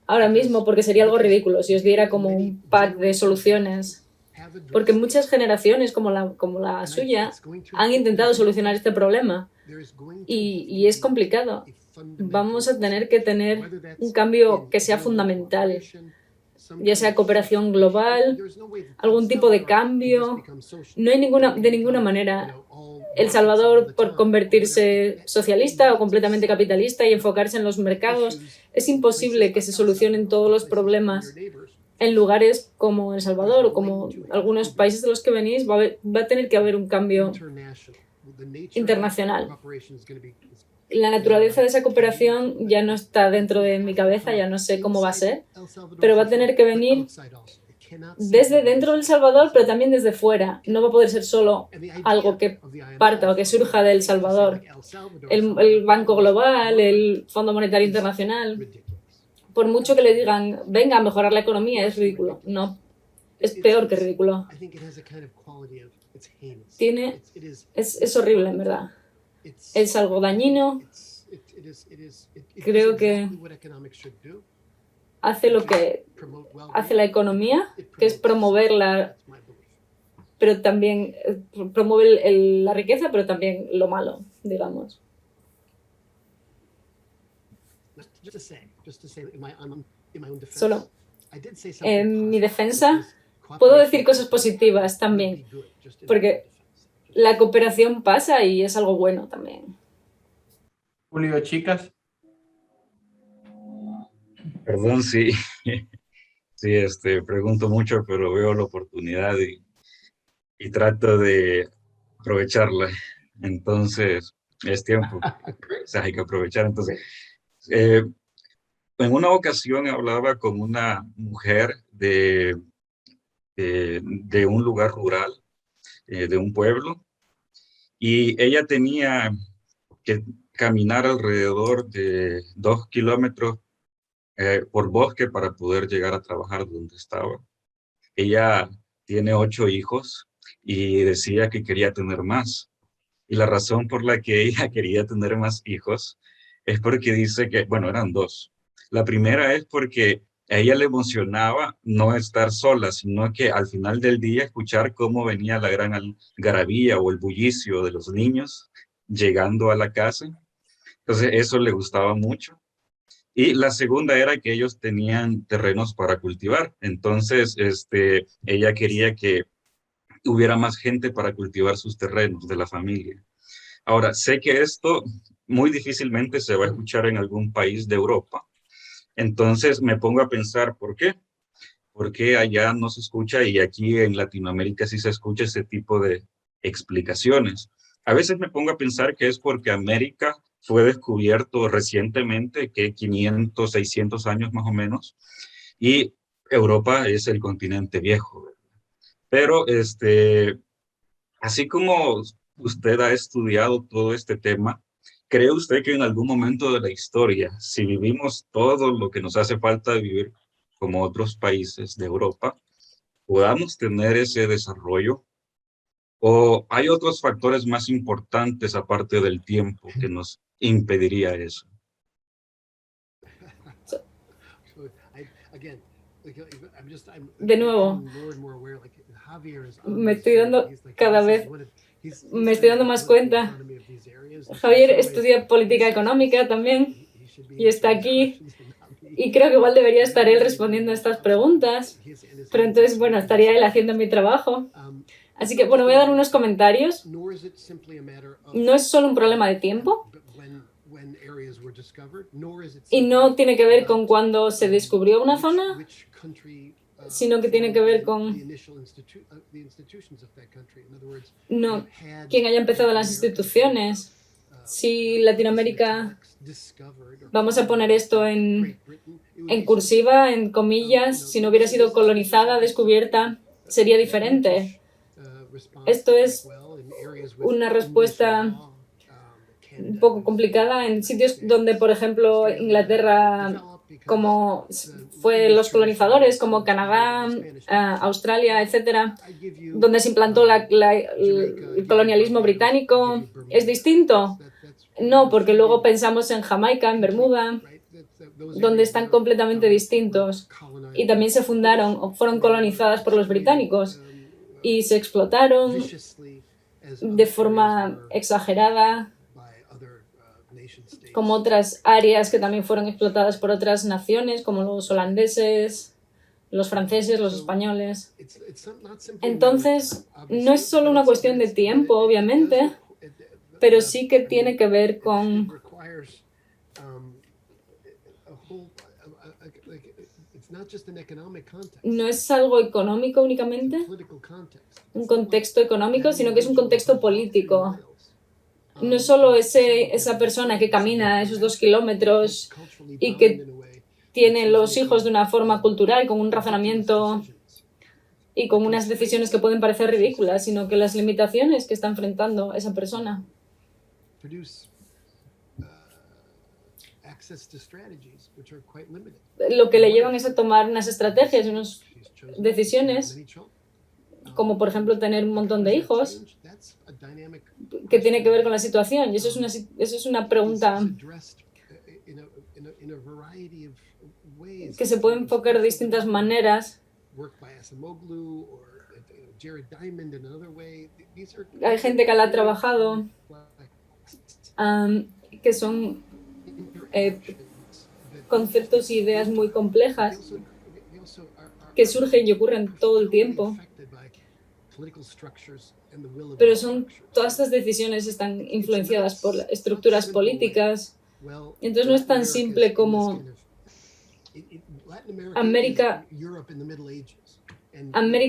S2: ahora mismo, porque sería algo ridículo si os diera como un pack de soluciones, porque muchas generaciones como la suya han intentado solucionar este problema y es complicado. Vamos a tener que tener un cambio que sea fundamental, ya sea cooperación global, algún tipo de cambio. No hay de ninguna manera El Salvador por convertirse socialista o completamente capitalista y enfocarse en los mercados. Es imposible que se solucionen todos los problemas en lugares como El Salvador o como algunos países de los que venís. Va a tener que haber un cambio internacional. La naturaleza de esa cooperación ya no está dentro de mi cabeza, ya no sé cómo va a ser, pero va a tener que venir desde dentro de El Salvador, pero también desde fuera. No va a poder ser solo algo que parta o que surja de El Salvador. El Banco Global, el Fondo Monetario Internacional, por mucho que le digan, venga a mejorar la economía, es ridículo. No, es peor que ridículo. Es horrible, en verdad. Es algo dañino. Creo que hace lo que hace la economía, que es promoverla, pero también promueve la riqueza, pero también lo malo, digamos. Solo en mi defensa puedo decir cosas positivas también, porque la cooperación pasa y es algo bueno también.
S9: Julio, chicas.
S6: Perdón, sí. Sí, pregunto mucho, pero veo la oportunidad y trato de aprovecharla. Entonces, es tiempo. O sea, hay que aprovechar. Entonces, en una ocasión hablaba con una mujer de un lugar rural, de un pueblo, y ella tenía que caminar alrededor de 2 kilómetros por bosque para poder llegar a trabajar donde estaba. Ella tiene 8 hijos y decía que quería tener más. Y la razón por la que ella quería tener más hijos es porque dice que, bueno, eran 2. La primera es porque a ella le emocionaba no estar sola, sino que al final del día escuchar cómo venía la gran algarabía o el bullicio de los niños llegando a la casa. Entonces eso le gustaba mucho. Y la segunda era que ellos tenían terrenos para cultivar. Entonces ella quería que hubiera más gente para cultivar sus terrenos de la familia. Ahora, sé que esto muy difícilmente se va a escuchar en algún país de Europa. Entonces me pongo a pensar, ¿por qué? ¿Por qué allá no se escucha y aquí en Latinoamérica sí se escucha ese tipo de explicaciones? A veces me pongo a pensar que es porque América fue descubierto recientemente, que 500, 600 años más o menos, y Europa es el continente viejo. Pero así como usted ha estudiado todo este tema, ¿cree usted que en algún momento de la historia, si vivimos todo lo que nos hace falta vivir como otros países de Europa, podamos tener ese desarrollo? ¿O hay otros factores más importantes aparte del tiempo que nos impediría eso?
S2: De nuevo, me estoy dando más cuenta. Javier estudia política económica también y está aquí. Y creo que igual debería estar él respondiendo a estas preguntas. Pero entonces, bueno, estaría él haciendo mi trabajo. Así que, bueno, voy a dar unos comentarios. No es solo un problema de tiempo. Y no tiene que ver con cuando se descubrió una zona, sino que tiene que ver con quién haya empezado las instituciones. Si Latinoamérica, vamos a poner esto en cursiva, en comillas, si no hubiera sido colonizada, descubierta, sería diferente. Esto es una respuesta un poco complicada en sitios donde, por ejemplo, Inglaterra, como fue los colonizadores, como Canadá, Australia, etcétera, donde se implantó el colonialismo británico, ¿es distinto? No, porque luego pensamos en Jamaica, en Bermuda, donde están completamente distintos y también se fundaron o fueron colonizadas por los británicos y se explotaron de forma exagerada, como otras áreas que también fueron explotadas por otras naciones, como los holandeses, los franceses, los españoles. Entonces, no es solo una cuestión de tiempo, obviamente, pero sí que tiene que ver con no es algo económico únicamente, un contexto económico, sino que es un contexto político. No es solo esa persona que camina esos 2 kilómetros y que tiene los hijos de una forma cultural, con un razonamiento y con unas decisiones que pueden parecer ridículas, sino que las limitaciones que está enfrentando esa persona. Lo que le llevan es a tomar unas estrategias, unas decisiones, como por ejemplo tener un montón de hijos, que tiene que ver con la situación. Y eso es una pregunta que se puede enfocar de distintas maneras. Hay gente que la ha trabajado, que son conceptos e ideas muy complejas que surgen y ocurren todo el tiempo. Pero todas estas decisiones están influenciadas por estructuras políticas. Entonces no es tan simple como América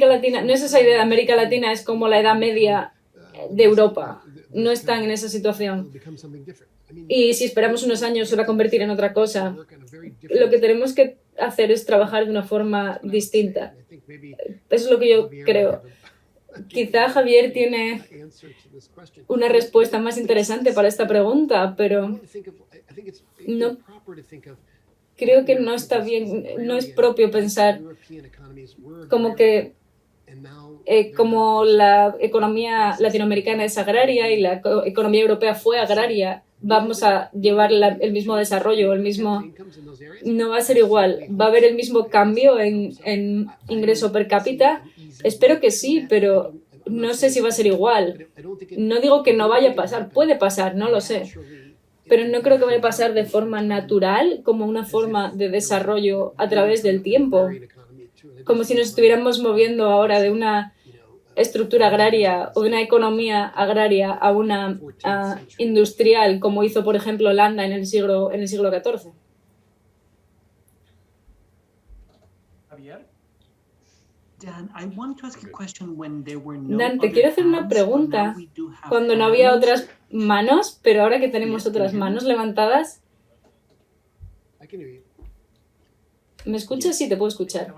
S2: Latina. No es esa idea de América Latina, es como la Edad Media de Europa. No están en esa situación. Y si esperamos unos años se va a convertir en otra cosa. Lo que tenemos que hacer es trabajar de una forma distinta. Eso es lo que yo creo. Quizá Javier tiene una respuesta más interesante para esta pregunta, pero no creo que no está bien, no es propio pensar como que como la economía latinoamericana es agraria y la economía europea fue agraria, vamos a llevar el mismo desarrollo, no va a ser igual. ¿Va a haber el mismo cambio en ingreso per cápita? Espero que sí, pero no sé si va a ser igual. No digo que no vaya a pasar, puede pasar, no lo sé. Pero no creo que vaya a pasar de forma natural, como una forma de desarrollo a través del tiempo. Como si nos estuviéramos moviendo ahora de una estructura agraria o de una economía agraria a una industrial, como hizo, por ejemplo, Holanda en el siglo XIV.
S9: Javier.
S2: Dan, te quiero hacer una pregunta. Cuando no había otras manos, pero ahora que tenemos otras manos levantadas, ¿me escuchas? Sí, te puedo escuchar.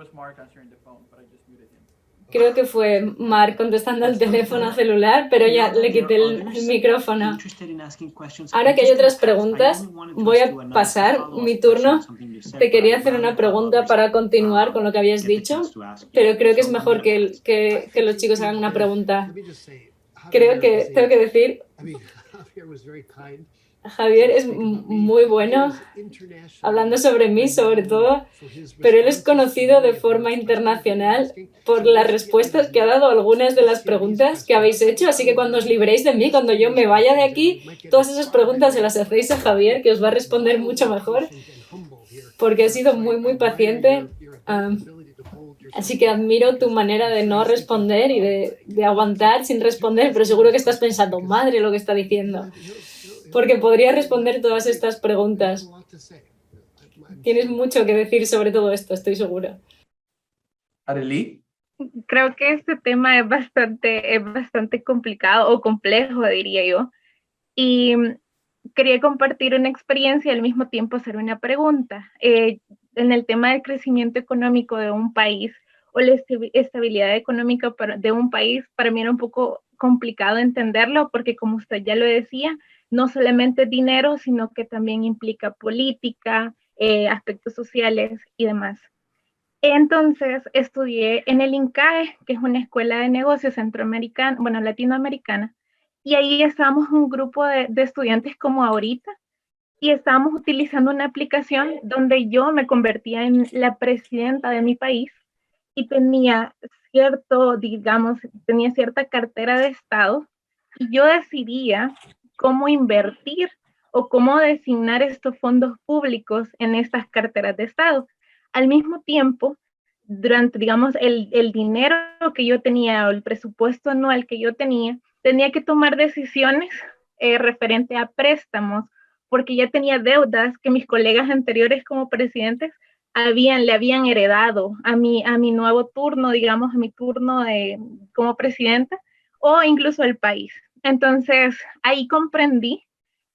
S2: Creo que fue Mark contestando al teléfono celular, pero ya le quité el micrófono. Ahora que hay otras preguntas, voy a pasar mi turno. Te quería hacer una pregunta para continuar con lo que habías dicho, pero creo que es mejor que los chicos hagan una pregunta. Creo que tengo que decir, Javier es muy bueno, hablando sobre mí sobre todo, pero él es conocido de forma internacional por las respuestas que ha dado a algunas de las preguntas que habéis hecho, así que cuando os libréis de mí, cuando yo me vaya de aquí, todas esas preguntas se las hacéis a Javier, que os va a responder mucho mejor, porque ha sido muy paciente. Así que admiro tu manera de no responder y de aguantar sin responder, pero seguro que estás pensando, madre, lo que está diciendo. Porque podría responder todas estas preguntas. Tienes mucho que decir sobre todo esto, estoy segura.
S9: Arely.
S11: Creo que este tema es bastante complicado o complejo, diría yo. Y quería compartir una experiencia y al mismo tiempo hacer una pregunta. En el tema del crecimiento económico de un país o la estabilidad económica de un país, para mí era un poco complicado entenderlo porque, como usted ya lo decía, no solamente dinero, sino que también implica política, aspectos sociales y demás. Entonces estudié en el INCAE, que es una escuela de negocios latinoamericana, y ahí estábamos un grupo de estudiantes como ahorita, y estábamos utilizando una aplicación donde yo me convertía en la presidenta de mi país y tenía cierta cartera de Estado, y yo decidía cómo invertir o cómo designar estos fondos públicos en estas carteras de Estado. Al mismo tiempo, durante, el dinero que yo tenía o el presupuesto anual que yo tenía que tomar decisiones referente a préstamos, porque ya tenía deudas que mis colegas anteriores como presidentes le habían heredado a mi nuevo turno, a mi turno como presidenta, o incluso al país. Entonces, ahí comprendí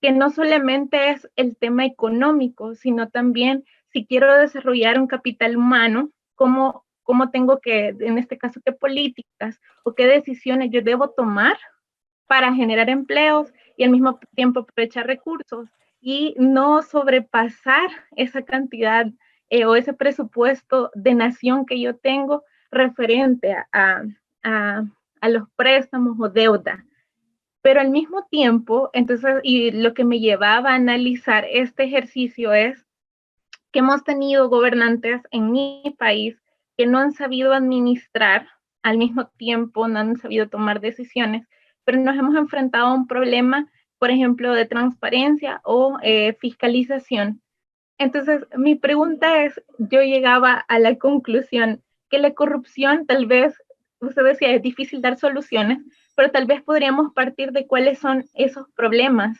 S11: que no solamente es el tema económico, sino también si quiero desarrollar un capital humano, cómo tengo que, en este caso, qué políticas o qué decisiones yo debo tomar para generar empleos y al mismo tiempo aprovechar recursos y no sobrepasar esa cantidad o ese presupuesto de nación que yo tengo referente a los préstamos o deuda. Pero al mismo tiempo, entonces, y lo que me llevaba a analizar este ejercicio es que hemos tenido gobernantes en mi país que no han sabido administrar, al mismo tiempo no han sabido tomar decisiones, pero nos hemos enfrentado a un problema, por ejemplo, de transparencia o fiscalización. Entonces, mi pregunta es, yo llegaba a la conclusión que la corrupción, tal vez, usted decía, es difícil dar soluciones, pero tal vez podríamos partir de cuáles son esos problemas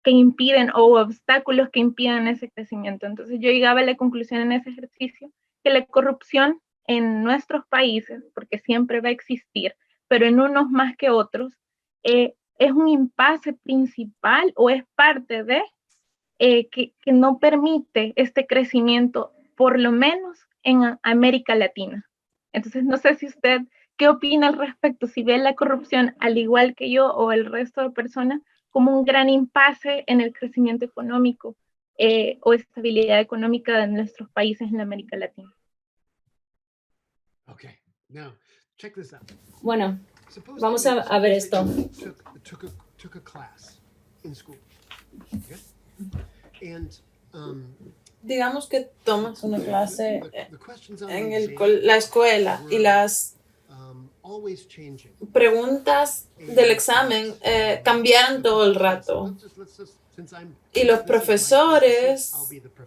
S11: que impiden o obstáculos que impiden ese crecimiento. Entonces yo llegaba a la conclusión en ese ejercicio que la corrupción en nuestros países, porque siempre va a existir, pero en unos más que otros, es un impasse principal o es parte de que no permite este crecimiento, por lo menos en América Latina. Entonces no sé si usted, ¿qué opina al respecto? Si ve la corrupción al igual que yo o el resto de personas como un gran impasse en el crecimiento económico o estabilidad económica de nuestros países en América Latina.
S8: Okay. Now, check this out.
S2: Bueno,
S8: Suppose
S2: vamos
S8: that
S2: a ver esto.
S8: took a class in school. Okay? And
S5: Digamos que tomas una clase
S8: the questions on
S5: en
S8: the
S5: el
S8: exam
S5: la escuela y las
S8: always changing.
S5: preguntas del examen cambiaran todo el rato. Y los profesores,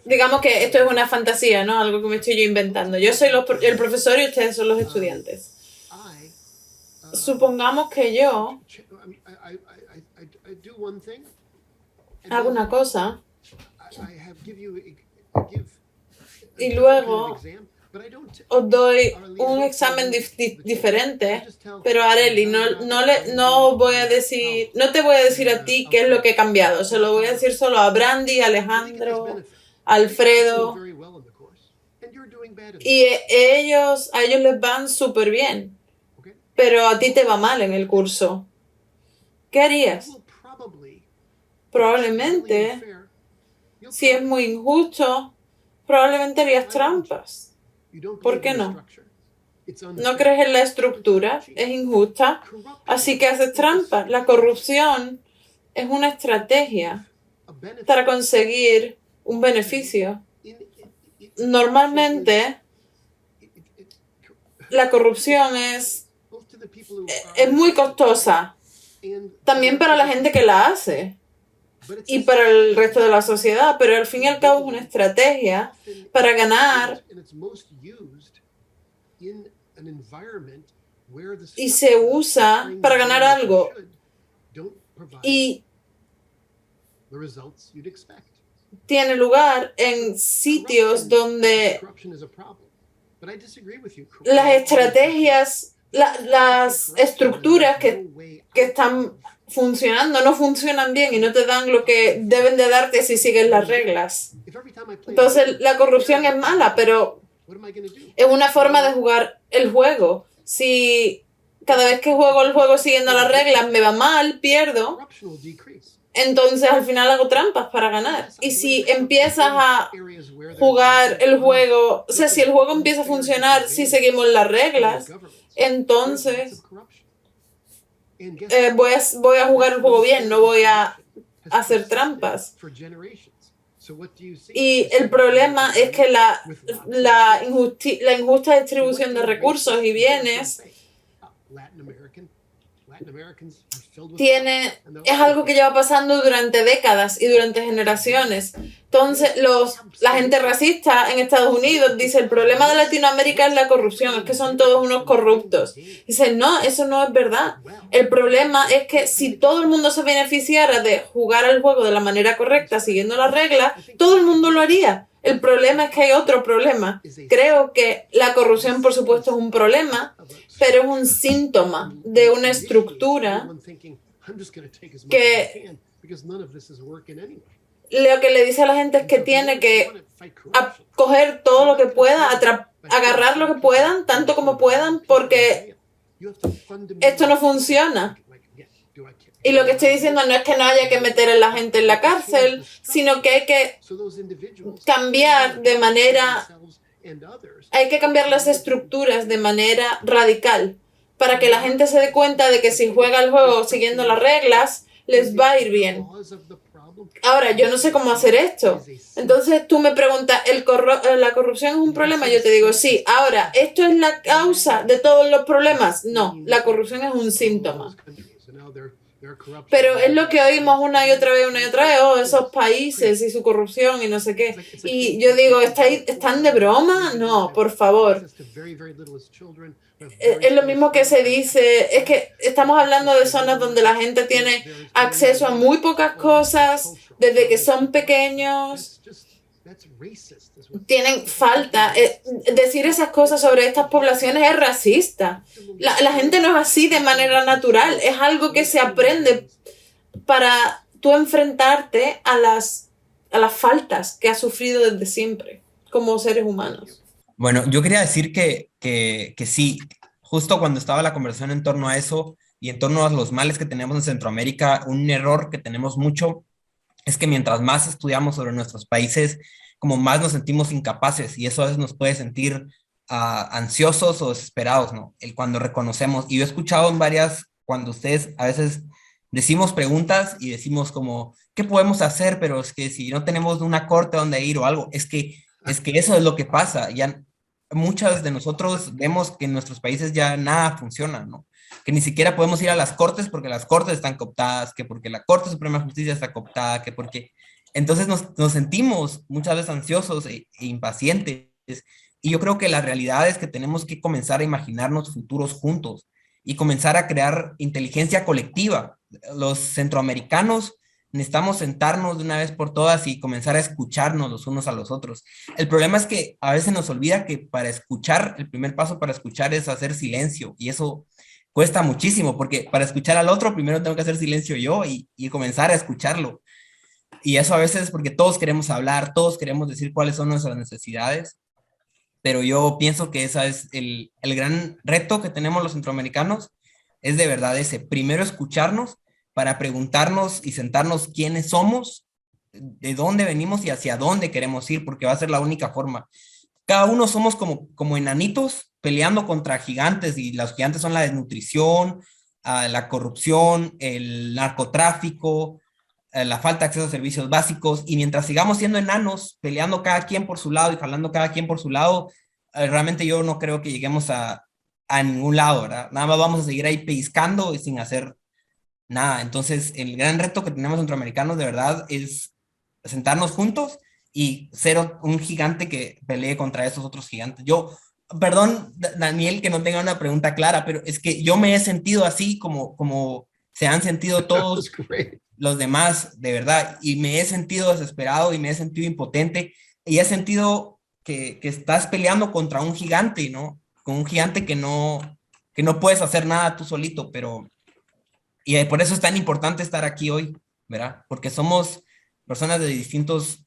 S5: digamos que esto es una fantasía, ¿no? Algo que me estoy yo inventando. Yo soy el profesor y ustedes son los estudiantes. Supongamos que yo
S8: I do one thing,
S5: hago una cosa y luego os doy un examen diferente, pero Areli, no te voy a decir a ti qué es lo que he cambiado, se lo voy a decir solo a Brandy, Alejandro, Alfredo, y a ellos les van súper bien, pero a ti te va mal en el curso. ¿Qué harías? Probablemente, si es muy injusto, probablemente harías trampas. ¿Por qué no? No crees en la estructura, es injusta, así que haces trampas. La corrupción es una estrategia para conseguir un beneficio. Normalmente, la corrupción es muy costosa, también para la gente que la hace y para el resto de la sociedad, pero al fin y al cabo es una estrategia para ganar y se usa para ganar algo y tiene lugar en sitios donde las estrategias, las estructuras que están funcionando no funcionan bien y no te dan lo que deben de darte si sigues las reglas. Entonces la corrupción es mala, pero es una forma de jugar el juego. Si cada vez que juego el juego siguiendo las reglas me va mal, pierdo, entonces al final hago trampas para ganar. Y si empiezas a jugar el juego, o sea, si el juego empieza a funcionar si seguimos las reglas, entonces voy a jugar el juego bien, no voy a hacer trampas. Y el problema es que la injusta distribución de recursos y bienes es algo que lleva pasando durante décadas y durante generaciones. Entonces, la gente racista en Estados Unidos dice, el problema de Latinoamérica es la corrupción, es que son todos unos corruptos. Dice, no, eso no es verdad. El problema es que si todo el mundo se beneficiara de jugar al juego de la manera correcta, siguiendo las reglas, todo el mundo lo haría. El problema es que hay otro problema. Creo que la corrupción, por supuesto, es un problema, pero es un síntoma de una estructura que lo que le dice a la gente es que tiene que coger todo lo que pueda, agarrar lo que puedan, tanto como puedan, porque esto no funciona. Y lo que estoy diciendo no es que no haya que meter a la gente en la cárcel, sino que hay que cambiar las estructuras de manera radical para que la gente se dé cuenta de que si juega el juego siguiendo las reglas, les va a ir bien. Ahora, yo no sé cómo hacer esto. Entonces tú me preguntas, ¿la corrupción es un problema? Yo te digo, sí. Ahora, ¿esto es la causa de todos los problemas? No, la corrupción es un síntoma. Pero es lo que oímos una y otra vez, oh, esos países y su corrupción y no sé qué. Y yo digo, ¿están de broma? No, por favor. Es lo mismo que se dice, es que estamos hablando de zonas donde la gente tiene acceso a muy pocas cosas, desde que son pequeños, tienen falta. Decir esas cosas sobre estas poblaciones es racista. La gente no es así de manera natural, es algo que se aprende para tú enfrentarte a las faltas que has sufrido desde siempre como seres humanos.
S12: Bueno, yo quería decir que sí, justo cuando estaba la conversación en torno a eso y en torno a los males que tenemos en Centroamérica, un error que tenemos mucho es que mientras más estudiamos sobre nuestros países, como más nos sentimos incapaces y eso a veces nos puede sentir ansiosos o desesperados, ¿no? Cuando reconocemos, y yo he escuchado en varias, cuando ustedes a veces decimos preguntas y decimos como, ¿qué podemos hacer? Pero es que si no tenemos una corte donde ir o algo, es que eso es lo que pasa. Ya muchas de nosotros vemos que en nuestros países ya nada funciona, ¿no? Que ni siquiera podemos ir a las cortes porque las cortes están cooptadas, que porque la Corte Suprema de Justicia está cooptada, que porque... Entonces nos sentimos muchas veces ansiosos e impacientes. Y yo creo que la realidad es que tenemos que comenzar a imaginarnos futuros juntos y comenzar a crear inteligencia colectiva. Los centroamericanos necesitamos sentarnos de una vez por todas y comenzar a escucharnos los unos a los otros. El problema es que a veces nos olvida que para escuchar, el primer paso para escuchar es hacer silencio, y eso cuesta muchísimo, porque para escuchar al otro primero tengo que hacer silencio yo y comenzar a escucharlo. Y eso a veces es porque todos queremos hablar, todos queremos decir cuáles son nuestras necesidades, pero yo pienso que ese es el gran reto que tenemos los centroamericanos, es de verdad ese, primero escucharnos para preguntarnos y sentarnos quiénes somos, de dónde venimos y hacia dónde queremos ir, porque va a ser la única forma. Cada uno somos como enanitos peleando contra gigantes, y los gigantes son la desnutrición, la corrupción, el narcotráfico, la falta de acceso a servicios básicos, y mientras sigamos siendo enanos, peleando cada quien por su lado y jalando cada quien por su lado, realmente yo no creo que lleguemos a ningún lado, ¿verdad? Nada más vamos a seguir ahí pellizcando y sin hacer nada. Entonces, el gran reto que tenemos centroamericanos de verdad es sentarnos juntos y ser un gigante que pelee contra esos otros gigantes. Perdón, Daniel, que no tenga una pregunta clara, pero es que yo me he sentido así como se han sentido todos los demás, de verdad, y me he sentido desesperado y me he sentido impotente, y he sentido que estás peleando contra un gigante, ¿no? Con un gigante que no puedes hacer nada tú solito, y por eso es tan importante estar aquí hoy, ¿verdad? Porque somos personas de distintos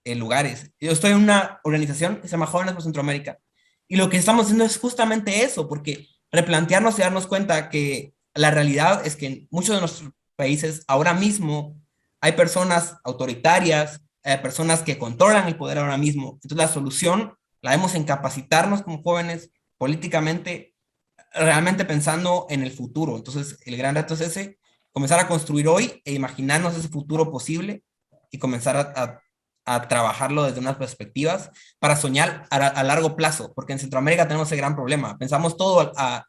S12: lugares. Yo estoy en una organización que se llama Jóvenes por Centroamérica, y lo que estamos haciendo es justamente eso, porque replantearnos y darnos cuenta que la realidad es que en muchos de nuestros países ahora mismo hay personas autoritarias, personas que controlan el poder ahora mismo. Entonces la solución la vemos en capacitarnos como jóvenes políticamente, realmente pensando en el futuro. Entonces el gran reto es ese, comenzar a construir hoy e imaginarnos ese futuro posible y comenzar a trabajarlo desde unas perspectivas para soñar a largo plazo, porque en Centroamérica tenemos ese gran problema. Pensamos todo a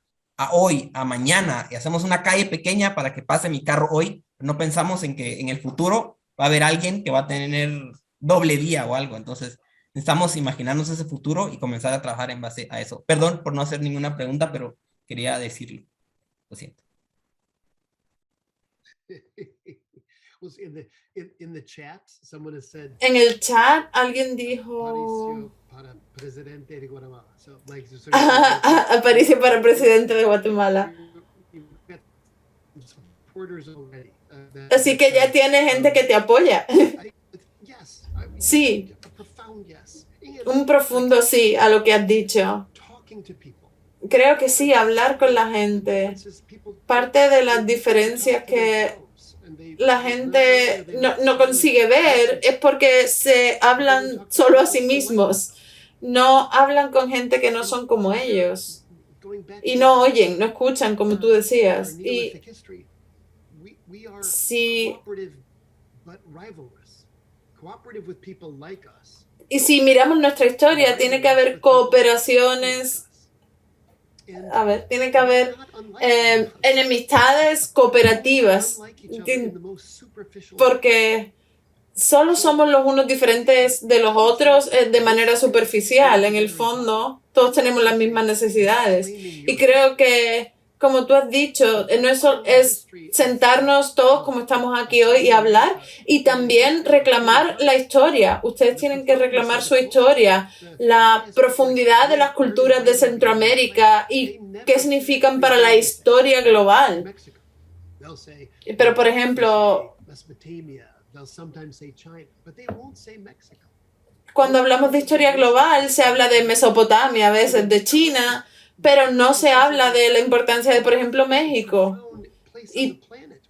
S12: hoy, a mañana, y hacemos una calle pequeña para que pase mi carro hoy. No pensamos en que en el futuro va a haber alguien que va a tener doble vía o algo. Entonces necesitamos imaginarnos ese futuro y comenzar a trabajar en base a eso. Perdón por no hacer ninguna pregunta, pero quería decirlo. Lo siento.
S5: En el chat alguien dijo Aparicio para presidente de Guatemala. Así que ya tienes gente que te apoya. Sí, un profundo sí a lo que has dicho. Creo que sí, hablar con la gente. Parte de las diferencias que la gente no consigue ver es porque se hablan solo a sí mismos. No hablan con gente que no son como ellos. Y no oyen, no escuchan, como tú decías. Y si miramos nuestra historia, tiene que haber cooperaciones. A ver, tiene que haber enemistades cooperativas, porque solo somos los unos diferentes de los otros de manera superficial. En el fondo, todos tenemos las mismas necesidades. Y creo que, como tú has dicho, es sentarnos todos como estamos aquí hoy y hablar, y también reclamar la historia. Ustedes tienen que reclamar su historia, la profundidad de las culturas de Centroamérica y qué significan para la historia global. Pero, por ejemplo, cuando hablamos de historia global, se habla de Mesopotamia, a veces de China, pero no se habla de la importancia de, por ejemplo, México. Y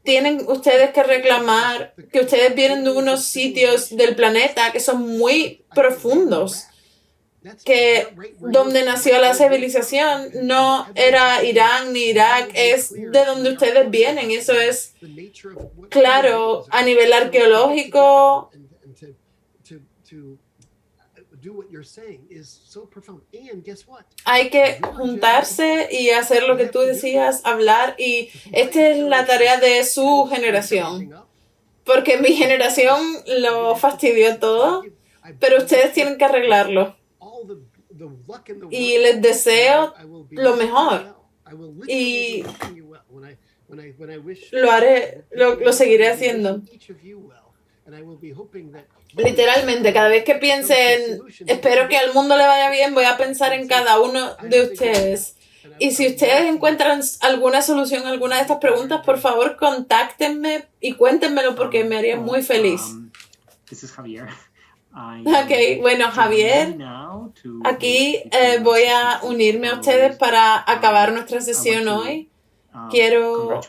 S5: tienen ustedes que reclamar que ustedes vienen de unos sitios del planeta que son muy profundos. que donde nació la civilización no era Irán ni Irak, es de donde ustedes vienen. Y eso es claro a nivel arqueológico. Hay que juntarse y hacer lo que tú decías, hablar, y esta es la tarea de su generación, porque mi generación lo fastidió todo, pero ustedes tienen que arreglarlo. Y les deseo lo mejor. Y lo haré, lo seguiré haciendo. Literalmente, cada vez que piense en espero que al mundo le vaya bien, voy a pensar en cada uno de ustedes. Y si ustedes encuentran alguna solución a alguna de estas preguntas, por favor, contáctenme y cuéntenmelo porque me haría muy feliz. Ok, bueno, Javier, aquí voy a unirme a ustedes para acabar nuestra sesión hoy. Quiero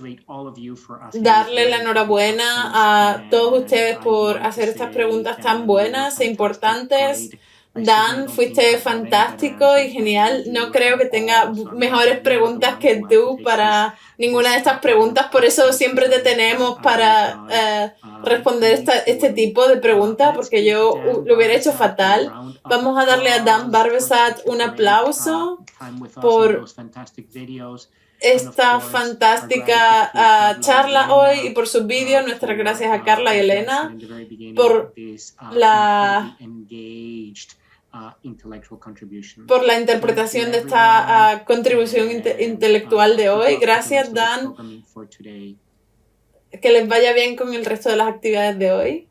S5: darle la enhorabuena a todos ustedes por hacer estas preguntas tan buenas e importantes. Dan, fuiste fantástico y genial. No creo que tenga mejores preguntas que tú para ninguna de estas preguntas, por eso siempre te tenemos para responder este tipo de preguntas, porque yo lo hubiera hecho fatal. Vamos a darle a Dan Barbesat un aplauso por esta fantástica charla hoy y por sus vídeos. Nuestras gracias a Carla y Elena por la interpretación de esta contribución intelectual de hoy. Gracias, Dan. Que les vaya bien con el resto de las actividades de hoy.